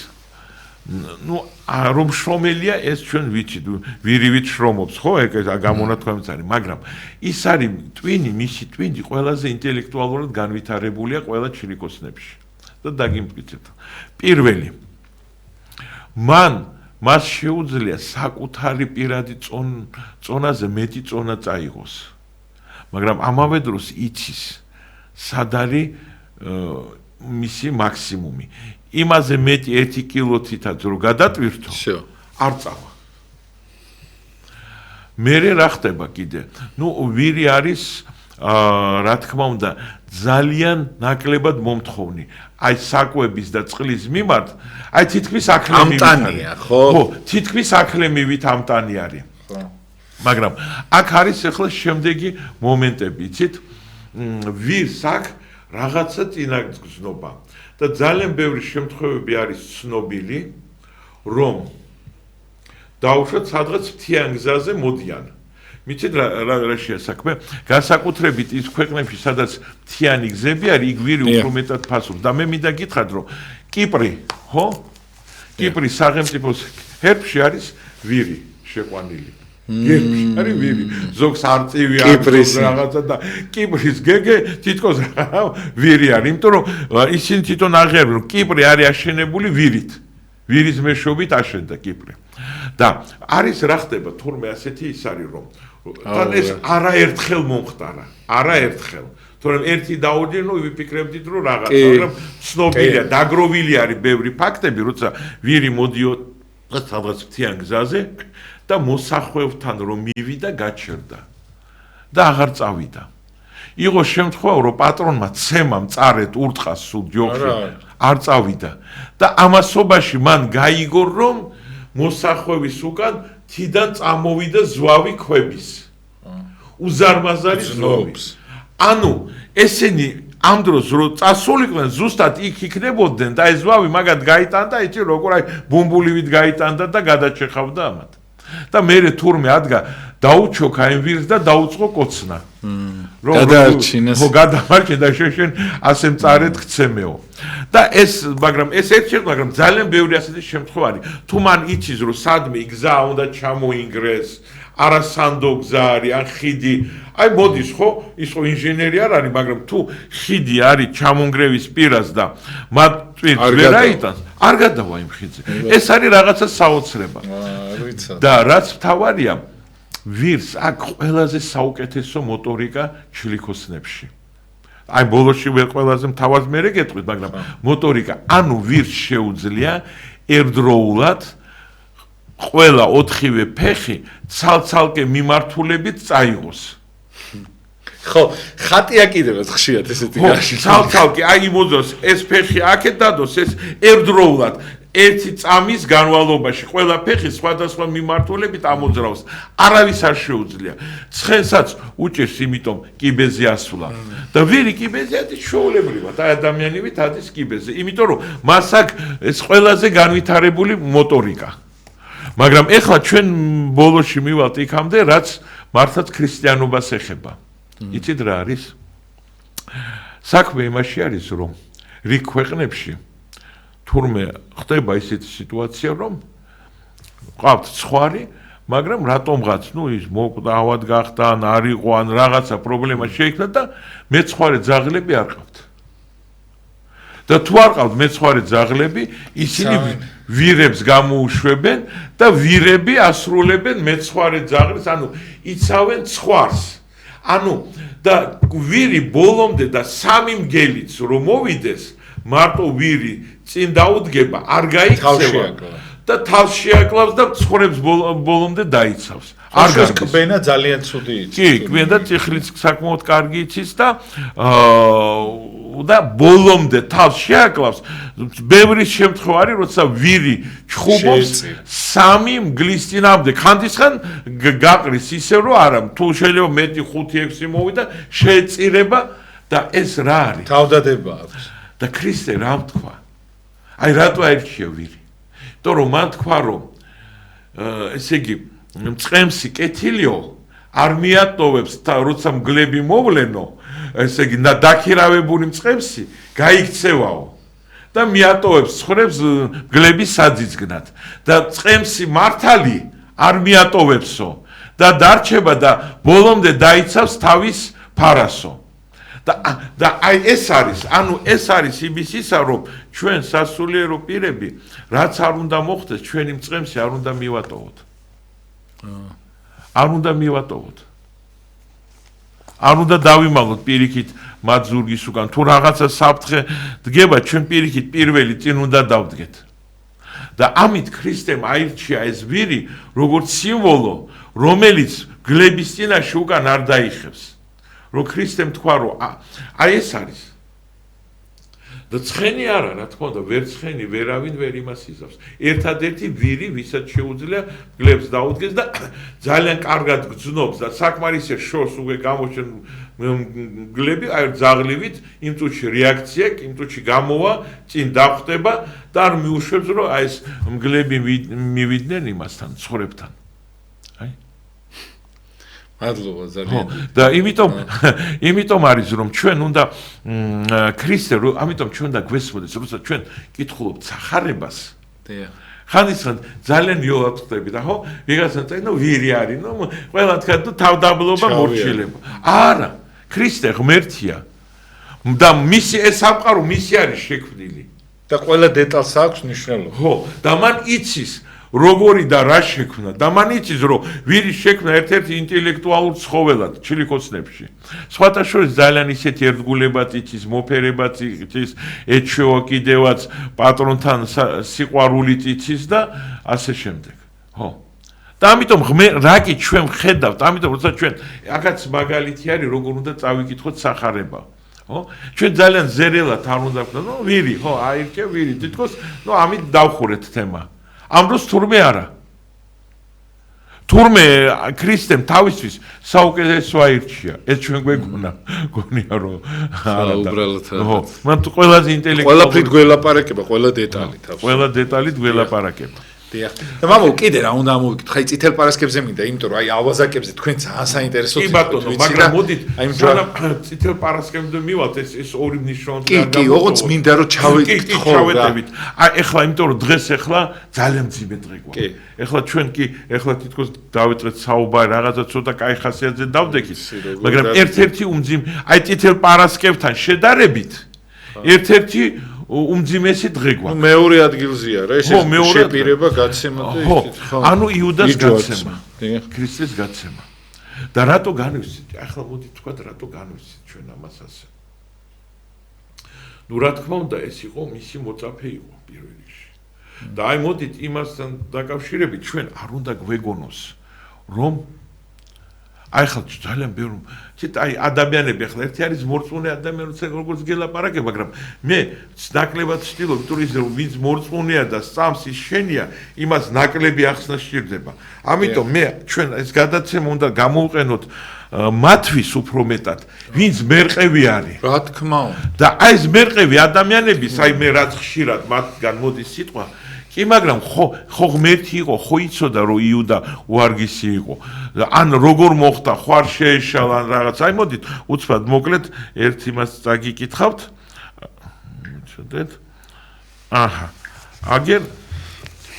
ნუ რომ შრომელია ეს ჩვენ ვიცით ვირივით შრომობს ხო ეგ გამონათქვამიც არის მაგრამ ის არის ტვინი მისი ტვინი ყველაზე ინტელექტუალურად განვითარებულია ყველა ჩილიქოცნებში და დაგიმტკიცეთ პირველი მას შეუძლია საკუთარი პირადი წონაზე მეტი წონა წაიღოს მაგრამ ამავე დროს იცის სად არის მისი მაქსიმუმი იმაზე მეტი 1 კილოთითაც რო გადატვირთო არ წავა მერე რა ხდება კიდე ნუ ვირი არის რა თქმა უნდა ძალიან ნაკლებად მომთხოვნი აი საკვების და წყლის მიმართ აი თითქმის ამტანია ხო თითქმის აკლემივით ამტანი არის ხო მაგრამ აქ არის ახლა შემდეგი მომენტები იცით ვირს აქ რაღაცა წინაგრძნობა და ძალიან ბევრი შემთხვევები არის ცნობილი რომ დაუშვათ სადღაც მთიან გზაზე მოდიან მიცით რა შეასაქმე განსაკუთრებით ის ქვეყნებში სადაც მთიანი გზები არის იქ ვირი უფრო მეტად ფასობს და მე მინდა გითხრათ რომ კიპრი ხო კიპრის სახელმწიფოს ჰერბში არის ვირი შეყვანილი. გერბში არის ვირი. ზოგს არწივი აქვს რაღაცა და კიპრის გეგე თითქოს ვირი არის, იმიტომ რომ ისინი თვითონ აღიარებენ, რომ კიპრი არის აშენებული ვირით. ვირის მეშვეობით აშენდა კიპრი. და არის რა ხდება თურმე ასეთი ის არის რომ თან ეს არაერთხელ მომხდარა, არაერთხელ. თორემ ერთი დაუჯერნო ვიფიქრებდით რომ რაღაცა, მაგრამ ცნობილია, დაგროვილი არის ბევრი ფაქტები, როცა ვირი მოდიოდა სადღაც მთიან გზაზე და მოსახვევთან რომ მივიდა, გაჩერდა და აღარ წავიდა. იყო შემთხვევა, რომ პატრონმა ცემამ წარეთ ურტყას სულ ჯოხში, არ წავიდა და ამასობაში მან გაიგო, რომ მოსახვევის უკან თიდან წამოვიდა ზვავი ქვების. უზარმაზარი ზვავი. ანუ ესენი ამ დროს რო წასულიყვნენ, ზუსტად იქ იქნებოდნენ და ეს ზვავი მაგათ გაიტანდა, იცი როგორ აი ბუმბულივით გაიტანდა და გადაჩეხავდა ამათ. და მე თურმე ადგა დაუჩოქა იმ ვირს და დაუწყო კოცნა. გადაარჩინეს. ხო, გადამარჩენ და შეშენ ასე მწარეთ ხცემეო. და ეს, მაგრამ ეს ერთ-ერთი, მაგრამ ძალიან ბევრი ასეთი შემთხვევა არის. თუ მან იცის, რომ სადმე გზა უნდა ჩამოინგრეს, არასანდო გზა არის, ან ხიდი, აი მოდის ხო, ის ხო ინჟინერი არ არის, მაგრამ თუ ხიდი არის ჩამონგრევის პირას და მათ წვირს ვერ აიტანს, არ გადავა იმ ხიდზე. ეს არის რაღაცა საოცრება. და რაც მთავარია, ვირს აქ ყველაზე საუკეთესო მოტორიკა ჩლიქოსნებში. აი ბოლოში ყველაზე მთავარს მე გეტყვით, მაგრამ მოტორიკა, ანუ ვირს შეუძლია ერთდროულად ყველა 4-ვე ფეხი ცალ-ცალკე მიმართულებით წაიღოს. ხო, ხატია კიდევაც ხშირად ესეთი გაში. ცალ-ცალკე, აი იმოძოს ეს ფეხი აქეთ დადოს, ეს ერთდროულად ერთი წამის განმავლობაში ყველა ფეხი სხვადასხვა მიმართულებით ამოძრავს. არავის არ შეუძლია. ცხენსაც უჭერს, იმიტომ კიბეზე ასვლა. და ვირი კიბეზე არის ჩვეულებრივად, აი ადამიანივით არის კიბეზე, იმიტომ რომ მას აქვს ეს ყველაზე განვითარებული მოტორიკა. მაგრამ ეხლა ჩვენ ბოლოში მივალთ იქამდე, რაც მართლაც ქრისტიანობას ეხება. იცით რა არის? საქმე იმაში არის, რომ რიგ ქვეყნებში თურმე ხდება ისეთი სიტუაცია, რომ ყავთ ცხვარი, მაგრამ რატომღაც, ის მოკვდა, ავად გახდა, ან არ იყო, ან რაღაცა პრობლემა შეიქმნა და მეცხვარე ძაღლები არ ყავთ. და თუ არ ყავთ მეცხვარე ძაღლები, ისინი ვირებს გამოუშვებენ და ვირები ასრულებენ მეცხვარე ძაღლს, ანუ იცავენ ცხვარს. ანუ და ვირი ბოლომდე და 3 მგელიც რომ მოვიდეს, მარტო ვირი წინ დაუდგება, არ გაიქცევა და თავს შეაკლავს და ცხრებს ბოლომდე დაიცავს. არ გასკბენა ძალიან ცუდი იცის. კი, გვინდა წიხლიც საკმაოდ კარგი იცის და და ბოლომდე თავს შეაკლავს. ბევრი შემთხვევა არის, როცა ვირი ჩხუბობს 3 მგლის წინამდე, ხანდისხან გაყრის ისე რომ არა, თუ შეიძლება მეტი 5-6 მოვიდა, შეეწირება და ეს რა არის? თავდადება აქვს. და ქრისტე რა თქვა? აი რატო აირჩია ვირი? იმიტომ რომ მან თქვა რომ ესე იგი მწყემსი კეთილიო არ მიატოვებს როცა მგლები მოვლენო, ესე იგი დაქირავებული მწყემსი გაიქცევაო და მიატოვებს ცხვრებს მგლების საძიძგნად და მწყემსი მართალი არ მიატოვებსო და დარჩება და ბოლომდე დაიცავს თავის ფარასო. და აი ეს არის, ანუ ეს არის იმისისა, რომ ჩვენ სასულიერო პირები, რაც არ უნდა მოხდეს, ჩვენი მწყემსი არ უნდა მივატოვოთ. არ უნდა მივატოვოთ. არ უნდა დავიმალოთ პირიქით მათ ზურგის უკან. თუ რაღაცა საფრთხე დგება, ჩვენ პირიქით პირველი წინ უნდა დავდგეთ. და ამით ქრისტემ აირჩია ეს ვირი, როგორც სიმბოლო, რომელიც გლების წინაშე უკან არ დაიხევს. რომ ქრისტემ თქვა, რომ აი ეს არის. და ცხენი არა, რა თქმა უნდა, ვერ ცხენი, ვერავინ ვერ იმას იზავს. ერთადერთი ვირი, ვისაც შეუძლია გლებს დაუდგეს და ძალიან კარგად გძნობს და საკმარისია შორს უკვე გამოჩენ გლები, აი ძაღლივით, იმ წუთში რეაქცია, იმ წუთში გამოვა, წინ დახვდება და არ მიუშვებს, რომ აი ეს მგლები მივიდნენ იმასთან, ცხვრებთან. მადლობა ძალიან. და იმიტომ არის რომ ჩვენ უნდა ქრისტე, ამიტომ ჩვენ უნდა გვესმოდეს, როცა ჩვენ კითხულობთ სახარებას ხანდისხან ძალიან იოლად ხდები და ხო ვიღაცა წაი ნუ ვირი არის ნუ ყველა თქვა თუ თავდაბლობა მორჩილება არა ქრისტე ღმერთია და მისი ეს სამყარო მისი არის შექმნილი და ყველა დეტალს აქვს მნიშვნელობა ხო და მან იცის როგორი და რა შექმნა და მან იცის რომ ვირი შექმნა ერთ-ერთი ინტელექტუალურ ცხოველად ჩილიქოსნებში სხვათა შორის ძალიან ისეთი ერთგულებად იცის მოფერებად იცის ეჩვევა კიდევაც პატრონთან სიყვარულით იცის და ასე შემდეგ ხო და ამიტომ რაკი ჩვენ ხედავთ ამიტომ როცა ჩვენ აქაც მაგალითი არის როგორ უნდა წავიკითხოთ სახარება ხო ჩვენ ძალიან ზერელად არ უნდა ვქნათ ნუ ვირი ხო აირჩე ვირი თითქოს ნუ ამით დავხურეთ თემა ამ დროს თურმე არა თურმე ქრისტემ თავისთვის საუკეთესო აირჩია ეს ჩვენ გვეგონა გონია რომ არა უბრალოდ ხო მან ყველაზე ინტელექტუალური ყველაფრით გველაპარაკება ყველა დეტალით ყველა დეტალით გველაპარაკება დიახ და მამო კიდე რა უნდა ამოვიკითხო ხაი წითელ პარასკევზე მინდა იმიტომ რომ აი ავაზაკებზე თქვენ ძალიან საინტერესო კი ბატონო მაგრამ მოდით წითელ პარასკევზე მივალთ ეს ორი მნიშვნელოვანი კი ოღონდ მინდა რომ ჩავიკითხო ჩავეტებით აი ეხლა იმიტომ რომ დღეს ეხლა ძალიან მძიმე დღე გვაქვს ეხლა ჩვენ კი ეხლა თითქოს დავიწყეთ საუბარი რაღაცა ცოტა კაი ხასიათზე დავდექით მაგრამ ერთ-ერთი უმძიმე აი წითელ პარასკევთან შედარებით ერთ-ერთი უმძიმესი დღე გვაქვს. მეორე ადგილზეა რა ეს შეპირება გაცემა და ისეთ ხო. ანუ იუდას გაცემა. ქრისტეს გაცემა. და რატო განვისით? ახლა მოდი თქვათ რატო განვისით ჩვენ ამას ასე. ნუ რა თქმა უნდა ეს იყო მისი მოწაფე იყო პირველ რიგში. და აი მოდით იმასთან დაკავშირებით ჩვენ არ უნდა გვეგონოს რომ აი ხალ ძალიან ბევრი ცოტა აი ადამიანები ახლა ერთი არის მორწმუნე ადამიანიც როგორც გელაპარაკე მაგრამ მე ნაკლებად ვცდილობ იმიტომ რომ ვინც მორწმუნეა და სწამს ის შენია იმას ნაკლები ახსნა სჭირდება ამიტომ მე ჩვენ ეს გადაცემა უნდა გამოვყენოთ მათთვის უფრო მეტად ვინც მერყევი არის რა თქმა უნდა და აი ეს მერყევი ადამიანების აი მე რაც ხშირად მათგან მოდის სიტყვა კი მაგრამ ხო ღმერთი იყო ხო იცოდა რომ იუდა უარგისი იყო ან როგორ მოხდა ხوار შეეშალა ან რაღაც აი მოდით უცბად მოკლედ ერთ იმას წაგიკითხავთ ჩოდეთ აჰა აგერ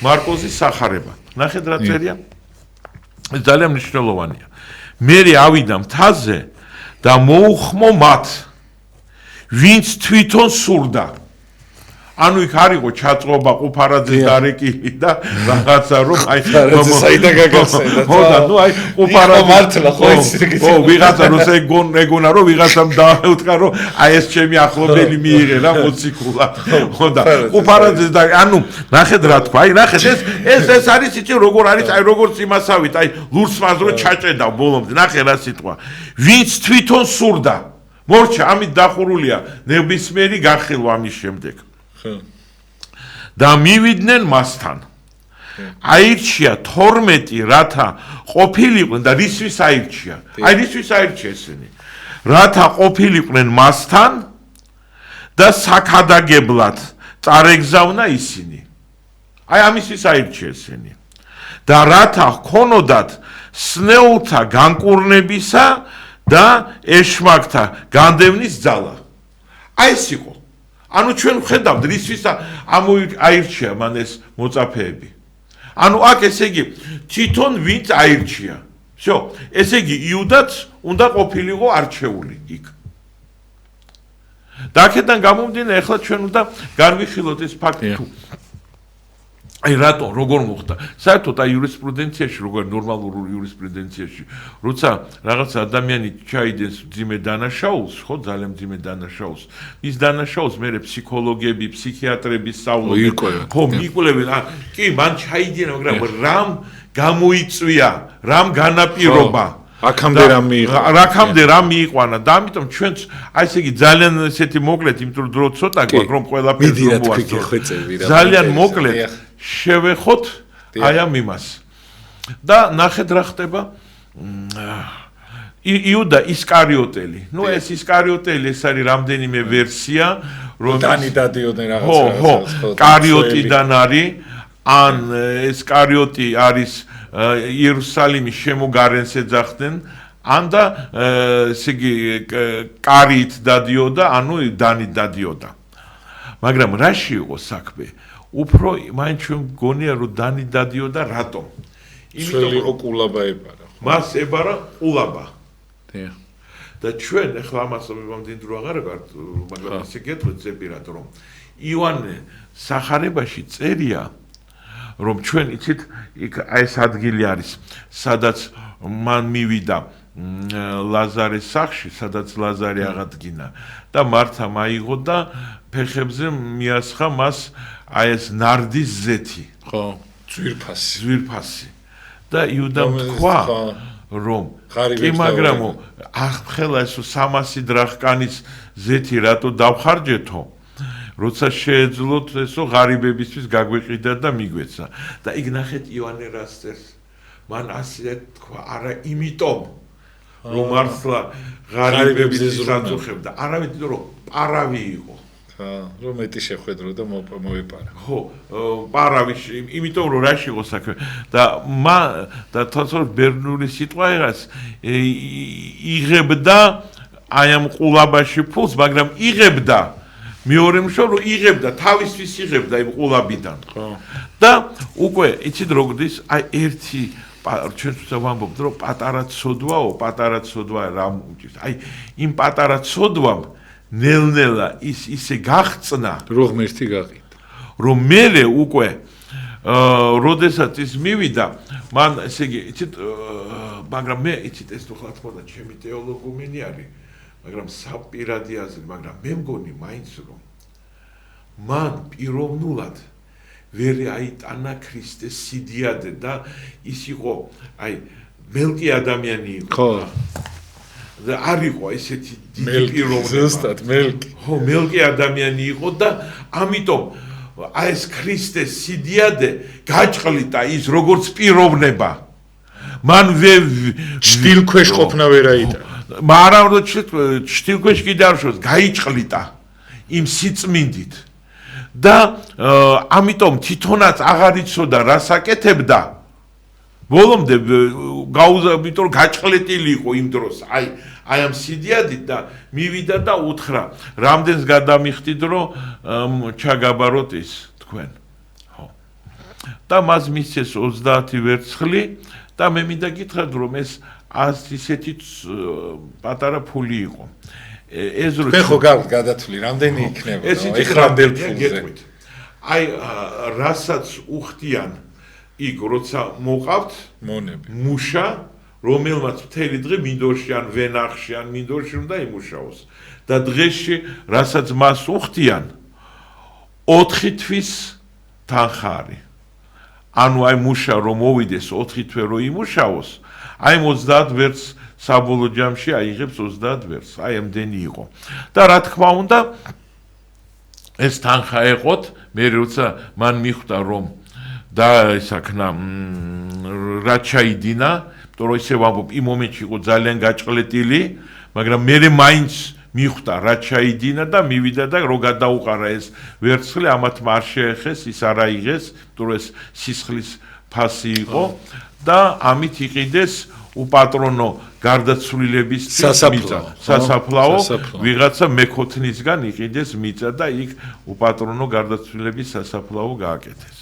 მარკოზის სახარება ნახეთ რა წერია ეს ძალიან მნიშვნელოვანია მე ავიდა მთაზე და მოუხმო მათ ვინც თვითონ სურდა ანუ იქ არისო ჩაწყობა ყუფარაძის დარეკილი და რაღაცა რომ აი საიდან გაგახსენდა ხო და ნუ აი ყუფარაძე მართლა ხო ის ხო ვიღაცა როცა ეგონა რომ ვიღაცამ დაუთქა რომ აი ეს ჩემი ახლობელი მიიღე რა მოციქულად ხო და ყუფარაძეს და ანუ ნახეთ რა თქვა აი ნახეთ ეს არის იცი როგორ არის აი როგორც იმასავით აი ლურსმანს რო ჩაჭედა ბოლომდე ნახე რა სიტყვა ვინც თვითონ სურდა მორჩა ამით დახურულია ნებისმიერი განხილვა ამის შემდეგ და მივიდნენ მასთან. აირჩია 12 რათა ყოფილიყვნენ და რისთვის აირჩია? აი რისთვის აირჩია ესენი? რათა ყოფილიყვნენ მასთან და საქადაგებლად წარეგზავნა ისინი. აი ამისთვის აირჩია ესენი. და რათა ჰქონოდათ სნეულთა განკურნებისა და ეშმაკთა განდევნის ძალა. აი ეს იყო ანუ ჩვენ ვხედავთ რისთვის აირჩია მან ეს მოწაფეები. ანუ აქ ესე იგი თვითონ ვინც აირჩია. всё, ესე იგი იუდაც უნდა ყოფილიყო არჩეული იქ. და აქედან გამომდინე ახლა ჩვენ უნდა განვიხილოთ ეს ფაქტი თუ აი რატო როგორ მოხდა საერთოდ აი იურისპრუდენციაში როგორ ნორმალურ იურისპრუდენციაში როცა რაღაც ადამიანი ჩაიდეს ძიმე დანაშაულს ხო ძალიან ძიმე დანაშაულს ის დანაშაულს მე ფსიქოლოგები ფსიქიატრები სწავლობენ ხო მიკვლევენ კი მან ჩაიდინა მაგრამ რამ გამოიწვია რამ განაპირობა აქამდე რამ მიიყვანა და ამიტომ ჩვენც აი ესე იგი ძალიან ესეთი მოკლედ იმიტომ რომ დრო ცოტა გვაქვს რომ ყველაფერს მოვასწროთ ძალიან მოკლედ შევეხოთ აი ამ იმას და ნახეთ რა ხდება იუდა ისკარიოტელი ნუ ეს ისკარიოტელი ეს არის რამდენიმე ვერსია რომ დანი დადიოდნენ რაღაც ხო კარიოტიდან არის ან ესკარიოტი არის იერუსალიმის შემოგარენს ეძახდნენ ან და ესე იგი კარით დადიოდა ანუ დანით დადიოდა მაგრამ რაში იყო საქმე უფრო მაინც ჩვენ გონია რომ დანი დადიოდა რატომ? იმიტომ რომ ყულაბა ებარა. მას ებარა ყულაბა. დიახ. და ჩვენ ახლა ამას მომდინ დრო აღარ ვარ, მაგრამ ისე გეტყვით ზეპირად რომ ივანე სახარებაში წერია რომ ჩვენ იცით იქ ეს ადგილი არის სადაც მან მივიდა ლაზარეს სახლში, სადაც ლაზარე აღადგინა და მართა მაიღო და ფეხებზე მიასხა მას აი ეს ნარდის ზეთი. ხო, ძვირფასი. ძვირფასი. და იუდამ თქვა რომ კი მაგრამ ახლა ეს 300 დრახკანის ზეთი რატო დავხარჯეთო? როცა შეეძლოთ ესო ღარიბებისთვის გაგვიყიდა და მიგვეცა. და იქ ნახეთ იოანე რას წერს. მან ასე თქვა, არა იმიტომ რომ მართლა ღარიბების ზრუნავდა, არავით რომ პარავი იყო. რომ მეტი შეხვედრო და მოეპარა. ხო, პარავი, იმიტომ რომ რაში იყო საქმე და თორსო ბერნული სიტყვა იღაც იღებდა აი ამ ყულაბაში ფულს, მაგრამ იღებდა მეორე მშო რომ იღებდა თავისთვის იღებდა იმ ყულაბიდან. ხო. და უკვე იცით როგორ ის აი ერთი ჩვენც ვამბობთ რომ პატარა ცოდვა რა უჭირს. აი იმ პატარა ცოდვამ ნელ-ნელა ისე გახწნა რომ ღმერთი გაყიდა. რომ მერე უკვე როდესაც ის მივიდა, მან ესე იგი იცით მაგრამ მე იცით ეს თქო თქო ჩემი თეოლოგუმენი არის, მაგრამ საპირადი აზრი, მაგრამ მე მგონი მაინც რომ მან პიროვნულად ვერ აიტანა ქრისტეს სიდიადე და ის იყო აი მელკი ადამიანი იყო. ხო. და არ იყო ესეთი დიდი პიროვნება. ზუსტად მელკი. ხო, მელკი ადამიანი იყო და ამიტომ აი ეს ქრისტეს სიდიადე გაჭყლიტა ის როგორც პიროვნება. მან შტილქვეშ ყოფნა ვერ აიტანა. მაგრამ რო შტილქვეშ კიდე არ შოს გაიჭყლიტა იმ სიწმინდით. და ამიტომ თვითონაც აღარ იცოდა რა საკეთებდა. ბოლომდე იმიტომ რომ გაჭყლეტილი იყო იმ დროს აი ამ სიდიადით და მივიდა და უთხრა რამდენს გადამიხდით რომ ჩაგაბაროთ ის თქვენ. ხო. და მას მისცეს 30 ვერცხლი და მე მინდა გითხრათ რომ ეს ისეთი პატარა ფული იყო. ეს რო მე ხო გადათვლი რამდენი იქნება ეს რამდენ ფულზე. აი რასაც უხდიან იქ როცა მოყავთ მონები მუშა რომელმაც მთელი დღე მინდორში ან ვენახში ან მინდორში უნდა იმუშაოს და დღეში რასაც მას უხდიან 4 თვის თანხარი. ანუ აი მუშა რომ მოვიდეს 4 თვე რომ იმუშაოს, აი 30 ვერც საბოლოო ჯამში აიღებს 30 ვერს. აი ამდენი იყო. და რა თქმა უნდა ეს თანხა ეყოთ, მე როცა მან მიხვდა რომ და ისაქნა რა ჩაიდინა, იმიტომ რომ ისე ვამბობ, იმ მომენტში იყო ძალიან გაჭყლეტილი, მაგრამ მე მაინც მიხვდა რა ჩაიდინა და მივიდა და რო გადაუყარა ეს ვერცხლი, ამათ არ შეეხეს, ის არ აიღეს, იმიტომ რომ ეს სისხლის ფასი იყო და ამით იყიდეს უპატრონო გარდაცვლილების სასაფლაო ვიღაცა მეკოთნისგან იყიდეს მიწა და იქ უპატრონო გარდაცვლილების სასაფლაო გააკეთეს.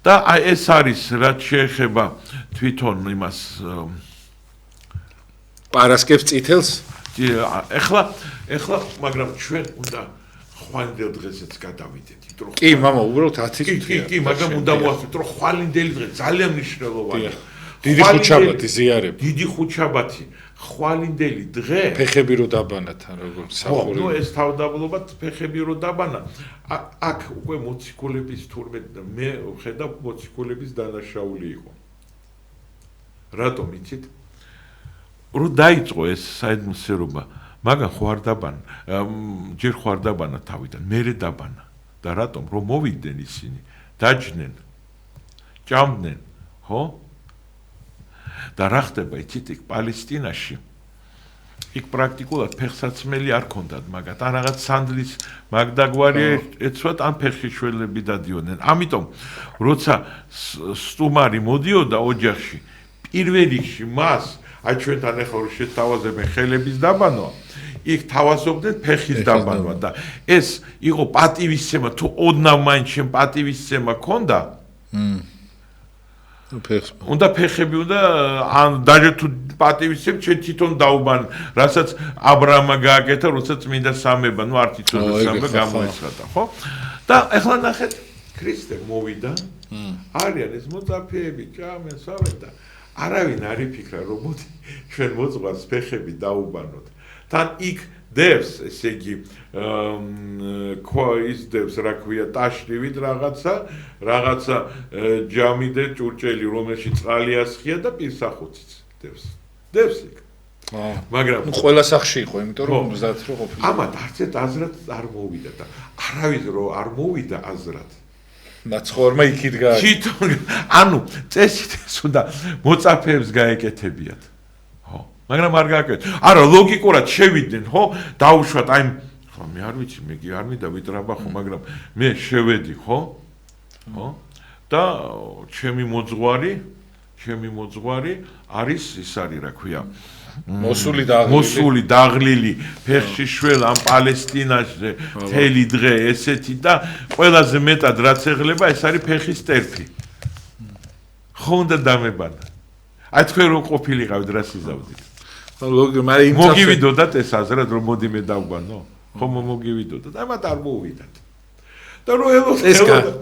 და აი ეს არის რაც შეეხება თვითონ იმას პარასკევს წითელს. ეხლა მაგრამ ჩვენ უნდა ხვალინდელ დღესაც გადავიდეთ, იმიტომ რომ კი მამა უბრალოდ 10 წუთია. კი, მაგრამ უნდა მოახდინოთ, რომ ხვალინდელი დღე ძალიან მნიშვნელოვანია. დიდი ხუჩაბათი ზიარება. დიდი ხუჩაბათი, ხვალინდელი დღე. ფეხები რო დაბანა თან როგორ სახური. ნუ ეს თავდაბლობად ფეხები რო დაბანა. აქ უკვე მოციქულების თურმე მე ხედავ მოციქულების დანაშაული იყო. რატომ იცით? რო დაიწყო ეს საერთმოსერობა, მაგან ხო არ დაბანა, ჯერ ხო არ დაბანა თავიდან, მერე დაბანა. და რატომ? რომ მოვიდნენ ისინი, დაჯდნენ, ჭამდნენ, ხო? და რა ხდება იცით იქ პალესტინაში? იქ პრაქტიკულად ფეხსაცმელი არ ქონდათ მაგათ, ან რაღაც სანდლის მაგდაგვარი ეცვათ, ან ფეხშიშველები დადიოდნენ. ამიტომ როცა სტუმარი მოდიოდა ოჯახში, პირველ რიგში მას აი ჩვენთან ახლა რომ შეთავაზებენ ხელების დაბანვა, იქ თავაზობდნენ ფეხის დაბანვა და ეს იყო პატივისცემა თუ ოდნავ მაინც შენ პატივისცემა ქონდა უნდა ფეხები უნდა ან დაჟე თუ პატივისცემ ჩვენ თვითონ დაუბან რასაც აბრამა გააკეთა როცა წმინდა სამება ნუ არც იცოდა სამება გამოეცხადა ხო და ახლა ნახეთ ქრისტე მოვიდა არიან ეს მოწაფეები ჭამენ სავენ და არავინ არ იფიქრა რომ მოდი ჩვენ მოძღვარს ფეხები დაუბანოთ თან იქ დევს ესე იგი ის დევს რა ქვია ტაშრივით რაღაცა ჯამი და ჭურჭელი რომელშიც წყალი ასხია და პირსახოციც დევს იქ მაგრამ ყველა სახში იყო იმიტომ რომ მზად რო ყოფილა ამათ არც ერთ აზრად არ მოვიდა და არავის რო არ მოვიდა აზრად მაცხოვრმა იქით გააკეთა ანუ წესით ეს უნდა მოწაფეებს გაეკეთებიათ მაგრამ არ გააკეთე. არა, ლოგიკურად შევიდნენ, ხო? დაუშვათ, აი, ხო, მე არ ვიცი, მე კი არ მინდა ვიტრაბა ხო, მაგრამ მე შევედი, ხო? ხო? და ჩემი მოძღვარი არის ის არის, რა ქვია? მოსული დაღლილი, ფეხში შվել ამ პალესტინაში მთელი დღე ესეთი და ყველაზე მეტად რაც ეღლება, ეს არის ფეხის ტერფი. ხო უნდა დამებანა. აი თქვენ რო ყოფილიყავით რა სიზავდით? მოგივიდოდათ ეს აზრად რომ მოდი მე დავგვანო ხო მოგივიდოდათ ამათ არ მოვიდათ და რო ეს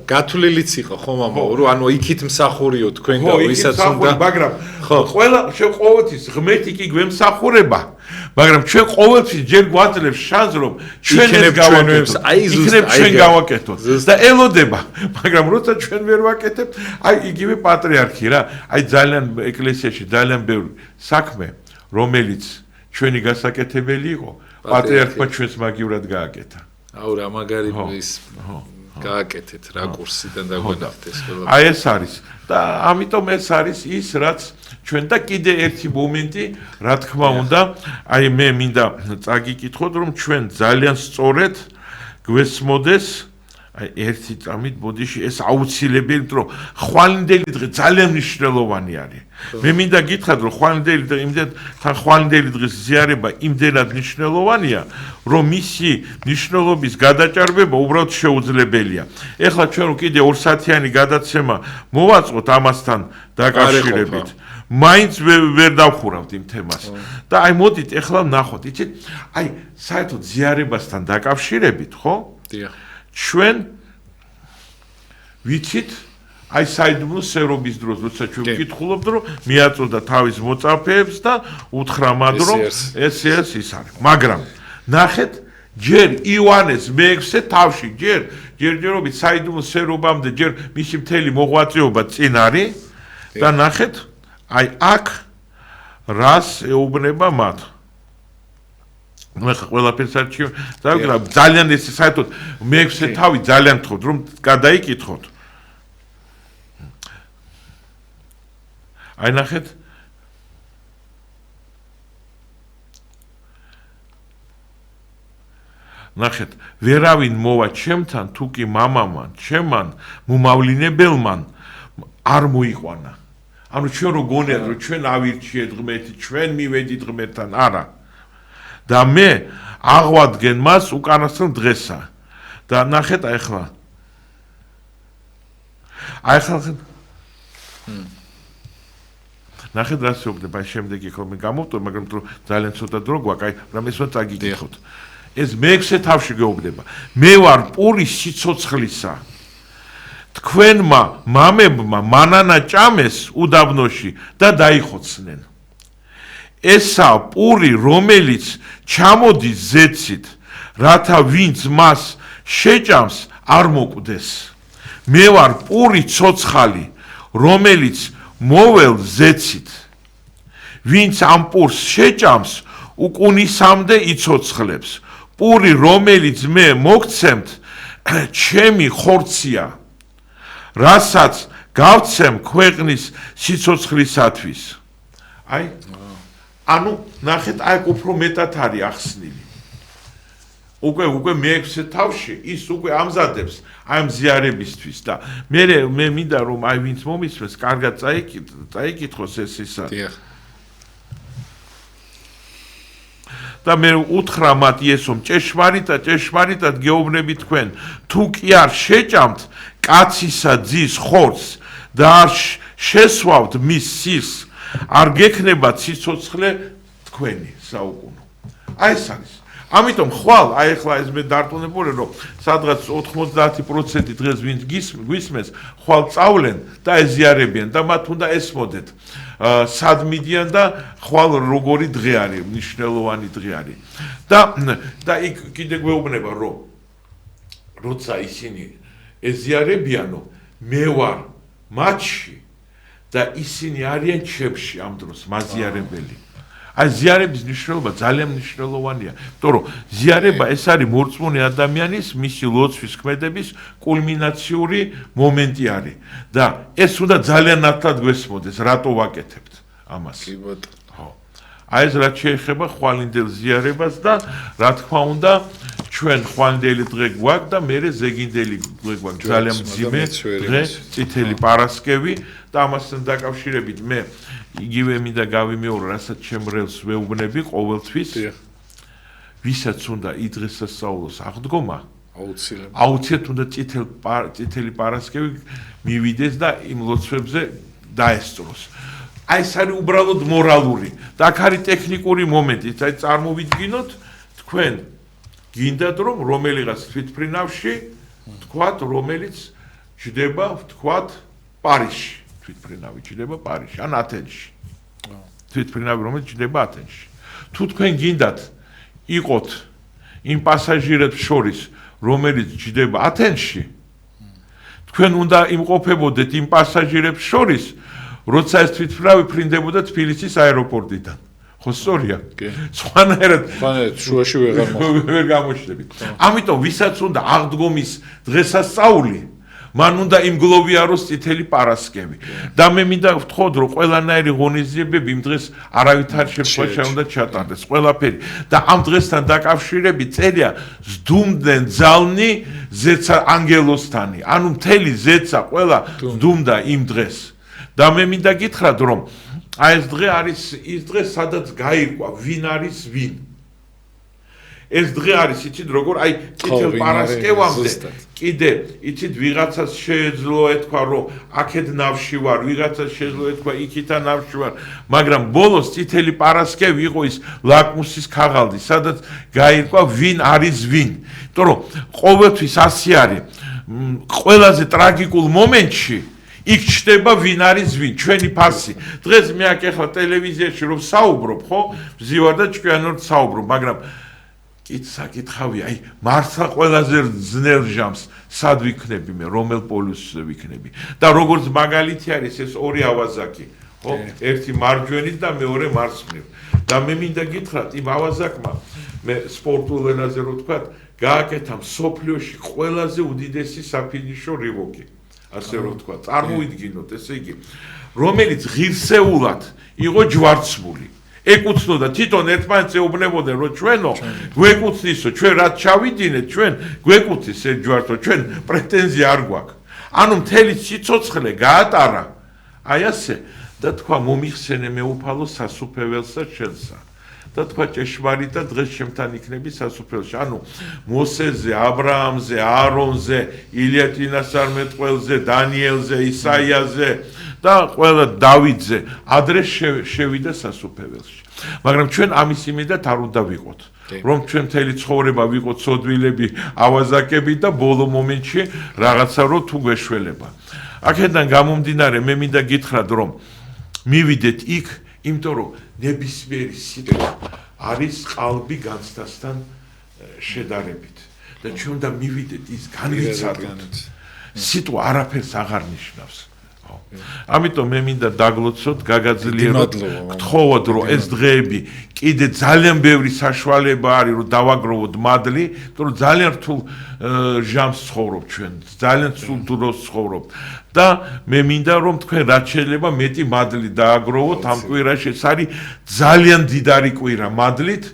გათვლილიც იყო ხო მამა რო ანუ იქით მსახურიო თქვენ და ვისაც უნდა მაგრამ ყველა ყოველთვის ღმერთი კი გვემსახურება მაგრამ ჩვენ ყოველთვის ჯერ გვაძლევს შანსს რომ ჩვენ ეს გავაკეთოთ აი ზუსტად ჩვენ გავაკეთოთ და ელოდება მაგრამ როცა ჩვენ ვერ ვაკეთებთ აი იგივე პატრიარქი რა აი ძალიან ეკლესიაში ძალიან ბევრი საქმე რომელიც ჩვენი გასაკეთებელი იყო პატრიარქმა ჩვენს მაგივრად გააკეთა. აუ რა მაგარი ის გააკეთეთ რა კურსიდან დაგვენახეთ ეს ყველა. აი ეს არის და ამიტომ ეს არის ის რაც ჩვენ და კიდე ერთი მომენტი რა თქმა უნდა აი მე მინდა წაგიკითხოთ რომ ჩვენ ძალიან სწორედ გვესმოდეს აი ერთი წამით ბოდიში ეს აუცილებელი რომ ხვალინდელი დღე ძალიან მნიშვნელოვანი არის. მე მინდა გითხრათ რომ ხვალინდელი დღე იმდენ თან ხვალინდელი დღის ზიარება იმდენად მნიშვნელოვანია რომ მისი მნიშვნელობის გადაჭარბება უბრალოდ შეუძლებელია. ეხლა ჩვენ კიდე 2 საათიანი გადაცემა მოვაწყოთ ამასთან დაკავშირებით. მაინც ვერ დავხურავთ იმ თემას. და აი მოდით ეხლა ვნახოთ, იცით? აი საერთოდ ზიარებასთან დაკავშირებით, ხო? დიახ. ჩვენ ვიცით აი საიდუმლო სერობის დროს როცა ჩვენ ვკითხულობთ რომ მიაწოდა თავის მოწაფეებს და უთხრა მათ რომ ეს ის არის მაგრამ ნახეთ ჯერ იოანეს მე-6 თავში ჯერჯერობით საიდუმლო სერობამდე ჯერ მისი მთელი მოღვაწეობა წინ არის და ნახეთ აი აქ რას ეუბნება მათ მე ყველაფერს არჩევ ძალიან ეს საერთოდ მე-6 თავი ძალიან გთხოვთ რომ გადაიკითხოთ აი ნახეთ ნახეთ ვერავინ მოვა ჩემთან თუ კი მამამან ჩემან მომავლინებელმან არ მოიყვანა ანუ ჩვენ რო გონიათ რომ ჩვენ ავირჩიეთ ღმერთი ჩვენ მივედით ღმერთთან არა და მე აღვადგენ მას უკანასკნელ დღესა და ნახეთ ახლა ნახეთ რა შეუგდება შემდეგი ხოლმე გამოვტო მაგრამ ძალიან ცოტა დრო გვაქვს აი რამეს უნდა წაგიკითხოთ ეს მე-6 თავში გეუბნება მე ვარ პურის სიცოცხლისა თქვენმა მამებმა მანანა ჭამეს უდაბნოში და დაიხოცნენ ესა პური რომელიც ჩამოდის ზეცით რათა ვინც მას შეჭამს არ მოკვდეს მე ვარ პური ცოცხალი რომელიც მოվել ზეცით ვინც ამ პურს შეჭამს უკუნისამდე იცოცხლებს პური რომელიც მე მოგცემთ ჩემი ხორცია რასაც გავცემ ქვეყნის სიცოცხლისათვის აი ანუ ნახეთ აი უფრო მეტად არის ახსნილი უკვე მე-6 თავში ის უკვე ამზადებს აი მზიარებისთვის და მე მინდა რომ აი ვინც მომისმეს კარგად წაიკითხოს ეს ისა და მე უთხრა მათ იესომ ჭეშმარიტად გეუბნები თქვენ თუ კი არ შეჭამთ კაცისა ძის ხორცს და არ შესვავთ მის სისხლს არ გექნება ციცოცხლე თქვენი საუკუნო აი ეს არის ამიტომ ხვალ აი ახლა ეს მე დარწმუნებული რომ სადღაც 90% დღეს ვინც გვისმენს ხვალ წავლენ და ეზიარებიან და მათ უნდა ესმოდეთ სად მიდიან და ხვალ როგორი დღე არის მნიშვნელოვანი დღე არის და იქ კიდე გვეუბნება რომ როცა ისინი ეზიარებიანო მე ვარ მათში და ისინი არიან ჩემში ამ დროს მაზიარებელი აი ზიარების მნიშვნელობა ძალიან მნიშვნელოვანია იმიტომ რომ ზიარება ეს არის მორწმუნე ადამიანის მისი ლოცვის ქმედების კულმინაციური მომენტი არის და ეს უნდა ძალიან ნათლად გვესმოდეს რატო ვაკეთებთ ამას კი ბატონო ხო აი ეს რაც შეეხება ხვალინდელ ზიარებას და რა თქმა უნდა ჩვენ ხვალინდელი დღე გვაქვს და მერე ზეგინდელი დღე გვაქვს ძალიან მძიმე დღე წითელი პარასკევი და ამასთან დაკავშირებით მე იგივე მინდა გავიმეორო რასაც ჩემრელს ვეუბნები ყოველთვის ვისაც უნდა იდღესასწაულოს აღდგომა აუცილებლად უნდა წითელი პარასკევი მივიდეს და იმ ლოცვებზე დაესწროს აი ეს არის უბრალოდ მორალური და აქ არის ტექნიკური მომენტი აი წარმოვიდგინოთ თქვენ გინდათ რომ რომელიღაც თვითმფრინავში თქვათ რომელიც ჯდება თქვათ პარიზში თვითმფრინავი ჯდება პარიზში ან ათენში თვითმფრინავი რომელიც ჯდება ათენში თუ თქვენ გინდათ იყოთ იმ პასაჟირებს შორის რომელიც ჯდება ათენში თქვენ უნდა იმყოფებოდეთ იმ პასაჟირებს შორის როცა ეს თვითმფრინავი ფრინდებოდა თბილისის აეროპორტიდან ხო სწორია? კი. სხვანაირად შუაში ვერ გამოჩნდებით. ამიტომ ვისაც უნდა აღდგომის დღესასწაული მან უნდა იმგლოვიაროს წითელი პარასკევი. და მე მინდა ვთხოვთ რომ ყველანაირი ღონისძიებები იმ დღეს არავითარ შემთხვევაში უნდა ჩატარდეს ყველაფერი და ამ დღესთან დაკავშირებით წერია ზდუმდნენ ძალნი ზეცა ანგელოსთანი. ანუ მთელი ზეცა ყველა ზდუმდა იმ დღეს. და მე მინდა გითხრათ რომ აი ეს დღე არის ის დღე სადაც გაირკვა ვინ არის ვინ. ეს დღე არის იცით როგორ აი წითელ პარასკევამდე კიდე იცით ვიღაცას შეეძლო ეთქვა რომ აქეთ ნავში ვარ ვიღაცას შეეძლო ეთქვა იქითა ნავში ვარ მაგრამ ბოლოს წითელი პარასკევი იყო ის ლაკმუსის ქაღალდი სადაც გაირკვა ვინ არის ვინ. იმიტომ რომ ყოველთვის ასე არის ყველაზე ტრაგიკულ მომენტში იქ ჩდება ვინ არის ვინ ჩვენი ფასი დღეს მე აქ ახლა ტელევიზიაში რომ საუბრობ ხო ვზივარ და ჭკვიანად საუბრობ მაგრამ საკითხავია აი მართლა ყველაზე ძნელ ჟამს სად ვიქნები მე რომელ პოლუსზე ვიქნები და როგორც მაგალითი არის ეს ორი ავაზაკი ხო ერთი მარჯვენით და მეორე მარცხნივ და მე მინდა გითხრათ იმ ავაზაკმა მე სპორტულ ენაზე რო ვთქვათ გააკეთა მსოფლიოში ყველაზე უდიდესი საფინიშო რივოკი ასე რომ ვთქვა, წარმოვიდგინოთ, ესე იგი, რომელიც ღირსეულად იყო ჯვარცმული. ეკუთვნოდა თვითონ ერთმანეთს ეუბნებოდნენ, რომ ჩვენო, გვეკუთვნისო, ჩვენ რაც ჩავიდინეთ, ჩვენ გვეკუთვნის ეს ჯვართო, ჩვენ პრეტენზია არ გვაქვს. ანუ მთელი სიცოცხლე გაატარა. აი ასე და თქვა მომიხსენე მეუფალო სასუფეველსა შენსა. და თქვა ჭეშმარიტად დღეს ჩემთან იქნები სასუფეველში. ანუ მოსეზე, აბრაამზე, აარონზე, ილია წინასწარმეტყველზე, დანიელზე, ისაიაზე და ყველა დავიდზე ადრე შევიდა სასუფეველში. მაგრამ ჩვენ ამის იმედად არ უნდა ვიყოთ. რომ ჩვენ მთელი ცხოვრება ვიყოთ სოდვილები, ავაზაკები და ბოლო მომენტში რაღაცა რო თუ გვეშველება. აქედან გამომდინარე მე მინდა გითხრათ რომ მივიდეთ იქ იმიტომ რომ ნებისმიერი სიტყვა არის ყალბი განცდასთან შედარებით და ჩვენ უნდა მივიდეთ ის განვიცადოთ სიტყვა არაფერს აღარ ნიშნავს ამიტომ მე მინდა დაგლოცოთ გაგაძლიეროთ გთხოვოთ რომ ეს დღეები კიდე ძალიან ბევრი საშუალება არის რომ დავაგროვოთ მადლი იმიტომ რომ ძალიან რთულ ჟამს ცხოვრობ ჩვენ ძალიან რთულ დროს ცხოვრობ და მე მინდა რომ თქვენ რაც შეიძლება მეტი მადლი დააგროვოთ ამ კვირაში ეს არის ძალიან დიდარი კვირა მადლით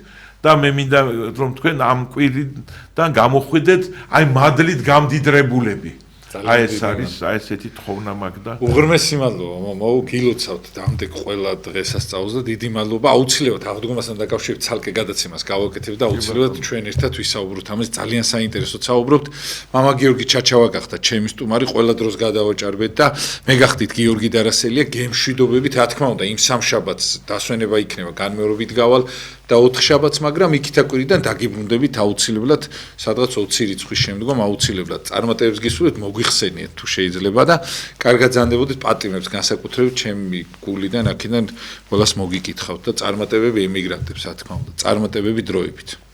და მე მინდა რომ თქვენ ამ კვირიდან გამოხვიდეთ აი მადლით გამდიდრებულები აი ეს არის ესეთი თხოვნა მაგდა. უღრმესი მადლობა, მოგილოცავთ დამდეგ ყველა დღესასწაულს და დიდი მადლობა. აუცილებლად აღდგომასთან დაკავშირებით ცალკე გადაცემას გავაკეთებთ და აუცილებლად ჩვენ ერთად ვისაუბროთ ამაზე. ძალიან საინტერესოდ საუბრობთ. მამა გიორგი ჩაჩავა გახდა ჩემი სტუმარი, ყველა დროს გადავაჭარბეთ და მე გახდით გიორგი დარასელია. გემშვიდობებით, რა თქმა უნდა, იმ სამშაბათს დასვენება იქნება, განმეორებით გავალ და 4 შაბათს, მაგრამ იქითა კვირიდან დაგიბრუნდებით აუცილებლად, სადღაც 20 რიცხვის შემდგომ აუცილებლად წარმატებებს გისურვებთ, მოგვიხსენიეთ თუ შეიძლება და კარგად ზანდებოდეთ პატიმრებს განსაკუთრებით ჩემი გულიდან აქედან ყველას მოგიკითხავთ და წარმატებები ემიგრანტებს, რა თქმა უნდა, წარმატებები დროებით.